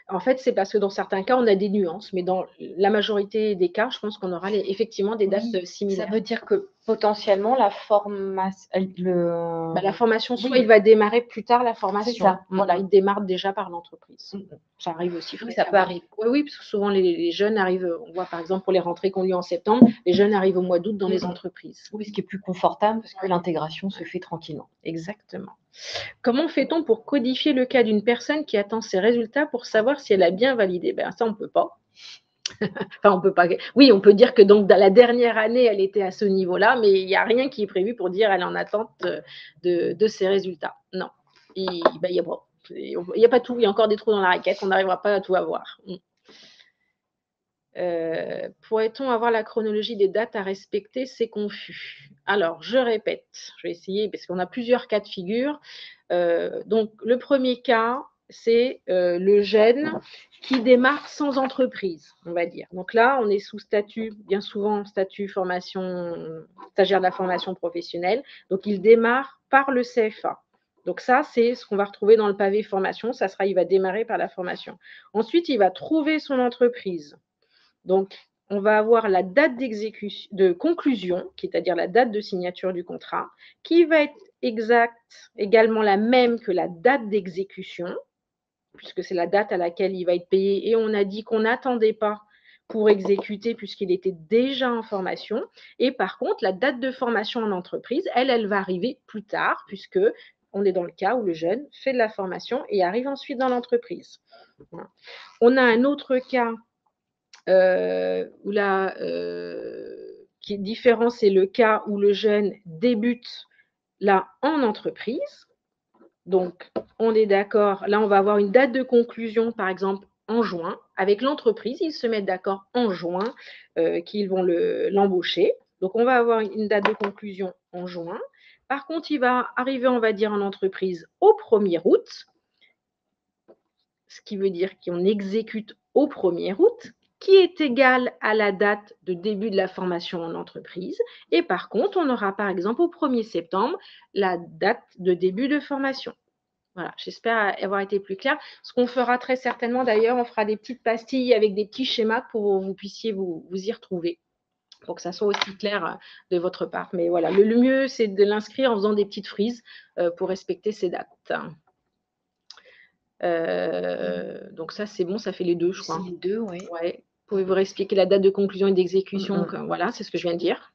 En fait, c'est parce que dans certains cas, on a des nuances, mais dans la majorité des cas, je pense qu'on aura effectivement des dates similaires. Ça veut dire que potentiellement, la formation, la formation, soit il va démarrer plus tard la formation. C'est ça. Voilà, il démarre déjà par l'entreprise. Ça arrive aussi. Oui, ça peut arriver. Oui, parce que souvent les jeunes arrivent, on voit par exemple pour les rentrées qu'on lit en septembre, les jeunes arrivent au mois d'août dans les entreprises. Oui, ce qui est plus confortable parce que l'intégration se fait tranquillement. Exactement. Comment fait-on pour codifier le cas d'une personne qui attend ses résultats pour savoir si elle a bien validé? Ça, on ne peut pas. Enfin, on peut pas. Oui, on peut dire que donc dans la dernière année, elle était à ce niveau-là, mais il n'y a rien qui est prévu pour dire elle est en attente de ses résultats. Non. Ben, il n'y a pas tout, il y a encore des trous dans la raquette, on n'arrivera pas à tout avoir. Pourrait-on avoir la chronologie des dates à respecter? C'est confus. Alors, je répète, je vais essayer parce qu'on a plusieurs cas de figure. Donc, le premier cas, c'est le jeune qui démarre sans entreprise, on va dire. Donc là, on est sous statut, bien souvent statut formation, stagiaire de la formation professionnelle. Donc, il démarre par le CFA. Donc ça, c'est ce qu'on va retrouver dans le pavé formation. Ça sera, il va démarrer par la formation. Ensuite, il va trouver son entreprise. Donc, on va avoir la date de conclusion, c'est-à-dire la date de signature du contrat, qui va être également la même que la date d'exécution, puisque c'est la date à laquelle il va être payé. Et on a dit qu'on n'attendait pas pour exécuter puisqu'il était déjà en formation. Et par contre, la date de formation en entreprise, elle va arriver plus tard, puisque on est dans le cas où le jeune fait de la formation et arrive ensuite dans l'entreprise. On a un autre cas où là, qui est différent, c'est le cas où le jeune débute là en entreprise. Donc, on est d'accord. Là, on va avoir une date de conclusion, par exemple, en juin. Avec l'entreprise, ils se mettent d'accord en juin qu'ils vont l'embaucher. Donc, on va avoir une date de conclusion en juin. Par contre, il va arriver, on va dire, en entreprise au 1er août, ce qui veut dire qu'on exécute au 1er août, qui est égal à la date de début de la formation en entreprise. Et par contre, on aura par exemple au 1er septembre la date de début de formation. Voilà, j'espère avoir été plus claire. Ce qu'on fera très certainement d'ailleurs, on fera des petites pastilles avec des petits schémas pour que vous puissiez vous y retrouver, pour que ça soit aussi clair de votre part. Mais voilà, le mieux, c'est de l'inscrire en faisant des petites frises pour respecter ces dates. Donc ça, c'est bon, ça fait les deux, je crois. C'est les deux, oui. Ouais. Pouvez-vous expliquer la date de conclusion et d'exécution? Voilà, c'est ce que je viens de dire.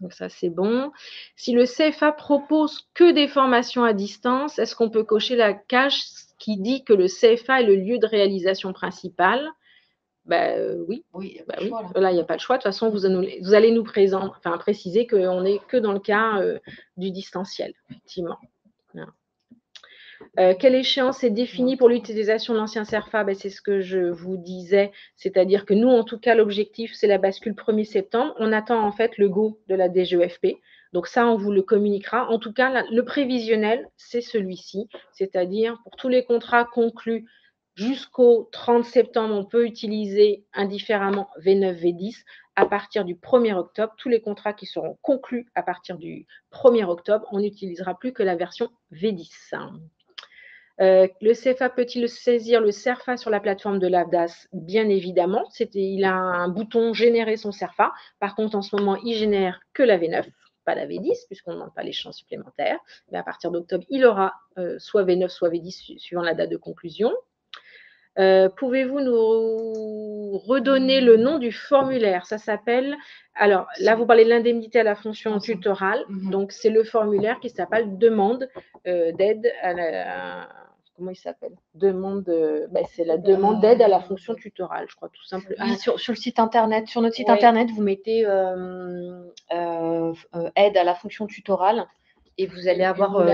Donc ça, c'est bon. Si le CFA propose que des formations à distance, est-ce qu'on peut cocher la case qui dit que le CFA est le lieu de réalisation principal? Oui. Oui, Là, il n'y a pas de choix. De toute façon, vous allez nous préciser qu'on n'est que dans le cas du distanciel, effectivement. Voilà. Quelle échéance est définie pour l'utilisation de l'ancien CERFA? C'est ce que je vous disais, c'est-à-dire que nous, en tout cas, l'objectif, c'est la bascule 1er septembre. On attend en fait le go de la DGEFP. Donc ça, on vous le communiquera. En tout cas, le prévisionnel, c'est celui-ci, c'est-à-dire pour tous les contrats conclus jusqu'au 30 septembre, on peut utiliser indifféremment V9, V10. À partir du 1er octobre, tous les contrats qui seront conclus à partir du 1er octobre, on n'utilisera plus que la version V10. Le CFA peut-il saisir le CERFA sur la plateforme de l'AFDAS? Bien évidemment. Il a un bouton générer son CERFA. Par contre, en ce moment, il génère que la V9, pas la V10, puisqu'on ne demande pas les champs supplémentaires. Mais à partir d'octobre, il aura soit V9, soit V10, suivant la date de conclusion. Pouvez-vous nous redonner le nom du formulaire? Ça s'appelle, alors là vous parlez de l'indemnité à la fonction tutorale, donc c'est le formulaire qui s'appelle demande d'aide à la, comment il s'appelle? C'est la demande d'aide à la fonction tutorale, je crois, tout simplement. Oui, sur le site internet, sur notre site internet, vous mettez aide à la fonction tutorale. Et vous allez avoir.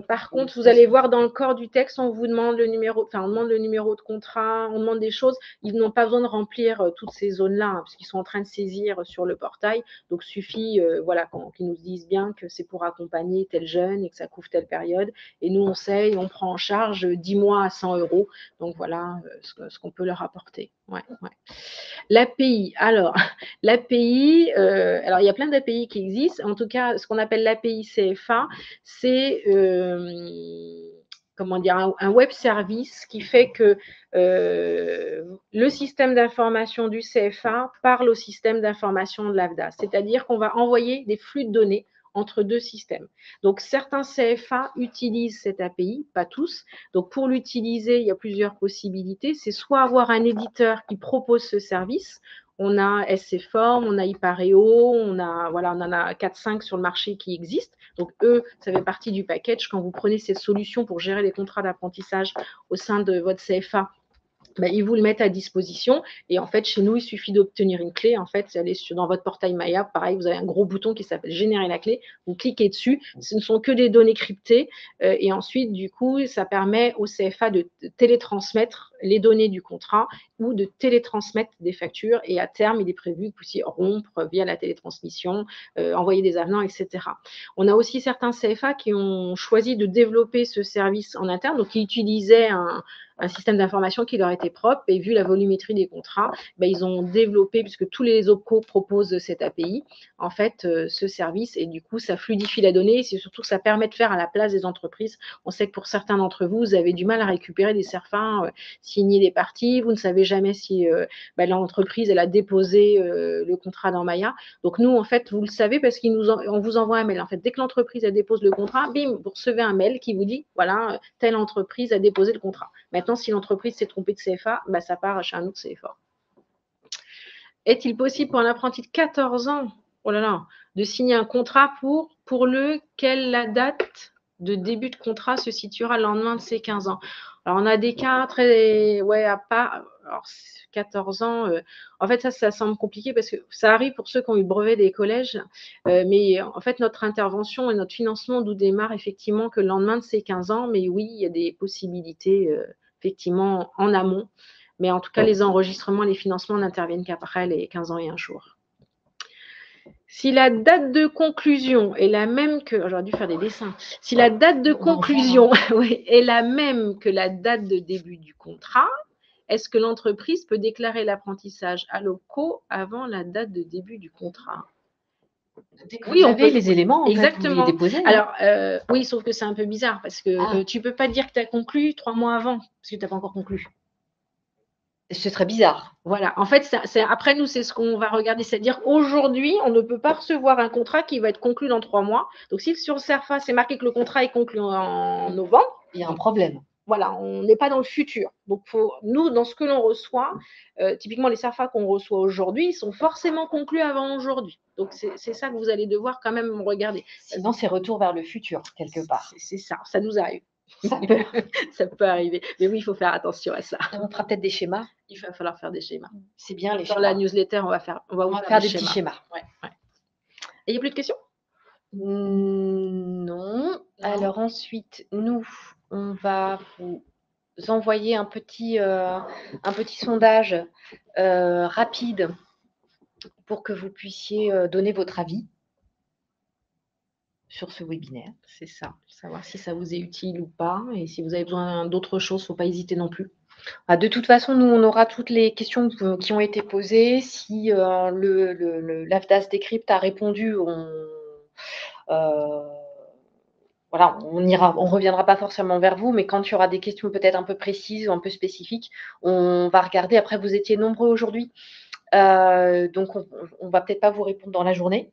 Par contre, vous allez voir dans le corps du texte, on vous demande le numéro, on demande le numéro de contrat, on demande des choses. Ils n'ont pas besoin de remplir toutes ces zones-là, parce qu'ils sont en train de saisir sur le portail. Donc, suffit, qu'ils nous disent bien que c'est pour accompagner tel jeune et que ça couvre telle période. Et nous, on sait, on prend en charge 10 mois à 100 €. Donc, voilà ce qu'on peut leur apporter. L'API. Alors, l'API, il y a plein d'API qui existent. En tout cas, ce qu'on appelle l'API CFA, c'est un web service qui fait que le système d'information du CFA parle au système d'information de l'AFDA. C'est-à-dire qu'on va envoyer des flux de données entre deux systèmes. Donc, certains CFA utilisent cette API, pas tous. Donc, pour l'utiliser, il y a plusieurs possibilités. C'est soit avoir un éditeur qui propose ce service. On a SCForm, on a Ipareo, on en a 4-5 sur le marché qui existent. Donc, eux, ça fait partie du package. Quand vous prenez ces solutions pour gérer les contrats d'apprentissage au sein de votre CFA, Ils vous le mettent à disposition. Et en fait, chez nous, il suffit d'obtenir une clé. En fait, allez dans votre portail Maya, pareil, vous avez un gros bouton qui s'appelle générer la clé. Vous cliquez dessus. Ce ne sont que des données cryptées. Et ensuite, du coup, ça permet au CFA de télétransmettre les données du contrat ou de télétransmettre des factures. Et à terme, il est prévu que vous puissiez rompre via la télétransmission, envoyer des avenants, etc. On a aussi certains CFA qui ont choisi de développer ce service en interne, donc qui utilisaient un système d'information qui leur était propre, et vu la volumétrie des contrats, ils ont développé, puisque tous les OPCO proposent cette API, en fait, ce service, et du coup, ça fluidifie la donnée, et c'est surtout que ça permet de faire à la place des entreprises. On sait que pour certains d'entre vous, vous avez du mal à récupérer des CERFA signés des parties, vous ne savez jamais si l'entreprise, elle a déposé le contrat dans Maya. Donc nous, en fait, vous le savez parce qu'on vous envoie un mail. En fait, dès que l'entreprise elle dépose le contrat, bim, vous recevez un mail qui vous dit, voilà, telle entreprise a déposé le contrat. Maintenant, si l'entreprise s'est trompée de CFA, ça part chez un autre CFA. Est-il possible pour un apprenti de 14 ans, oh là là, de signer un contrat pour lequel la date de début de contrat se situera le lendemain de ses 15 ans? Alors, on a des cas très, à part, alors 14 ans, en fait, ça semble compliqué parce que ça arrive pour ceux qui ont eu le brevet des collèges, mais en fait, notre intervention et notre financement nous démarre effectivement que le lendemain de ses 15 ans, mais oui, il y a des possibilités, effectivement, en amont. Mais en tout cas, les enregistrements, les financements n'interviennent qu'après les 15 ans et un jour. Si la date de conclusion est la même que… J'aurais dû faire des dessins. Si la date de conclusion est la même que la date de début du contrat, est-ce que l'entreprise peut déclarer l'apprentissage à l'OPCO avant la date de début du contrat? Oui, on peut les éléments, en exactement. Fait, vous les déposer. Alors, oui, sauf que c'est un peu bizarre parce que tu ne peux pas dire que tu as conclu 3 mois avant parce que tu n'as pas encore conclu. C'est très bizarre. Voilà. En fait, après, nous, c'est ce qu'on va regarder. C'est-à-dire, aujourd'hui, on ne peut pas recevoir un contrat qui va être conclu dans 3 mois. Donc, si sur le CERFA, c'est marqué que le contrat est conclu en novembre, il y a un problème. Voilà, on n'est pas dans le futur. Donc, nous, dans ce que l'on reçoit, typiquement les CERFA qu'on reçoit aujourd'hui, ils sont forcément conclus avant aujourd'hui. Donc, c'est ça que vous allez devoir quand même regarder. Sinon, c'est retour vers le futur, quelque part. C'est ça, ça nous arrive. Ça peut arriver. Mais oui, il faut faire attention à ça. On fera peut-être des schémas. Il va falloir faire des schémas. C'est bien les schémas. Dans la newsletter, on va faire des petits schémas. Ouais. Et il n'y a plus de questions? Non. Alors ensuite, nous, on va vous envoyer un petit sondage rapide pour que vous puissiez donner votre avis sur ce webinaire. C'est ça, savoir si ça vous est utile ou pas, et si vous avez besoin d'autres choses, il ne faut pas hésiter non plus. De toute façon, nous, on aura toutes les questions qui ont été posées. Si l'AFDAS Decrypt a répondu, on reviendra pas forcément vers vous, mais quand il y aura des questions peut-être un peu précises ou un peu spécifiques, on va regarder. Après, vous étiez nombreux aujourd'hui, donc on va peut-être pas vous répondre dans la journée,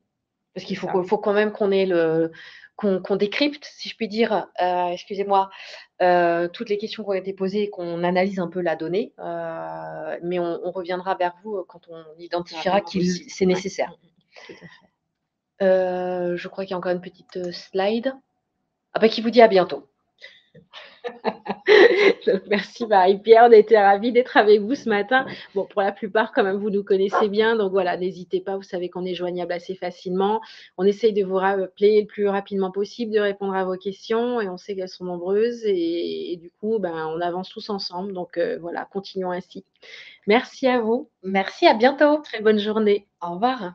parce qu'il faut quand même qu'on ait qu'on décrypte, si je puis dire, excusez-moi, toutes les questions qui ont été posées et qu'on analyse un peu la donnée, mais on reviendra vers vous quand on identifiera que c'est nécessaire. Tout à fait. Je crois qu'il y a encore une petite slide. Qui vous dit à bientôt. Donc, merci Marie-Pierre, on a été ravis d'être avec vous ce matin. Bon, pour la plupart, quand même, vous nous connaissez bien, donc voilà, n'hésitez pas, vous savez qu'on est joignable assez facilement. On essaye de vous rappeler le plus rapidement possible, de répondre à vos questions, et on sait qu'elles sont nombreuses, et du coup, on avance tous ensemble, donc voilà, continuons ainsi. Merci à vous. Merci, à bientôt. Très bonne journée. Au revoir.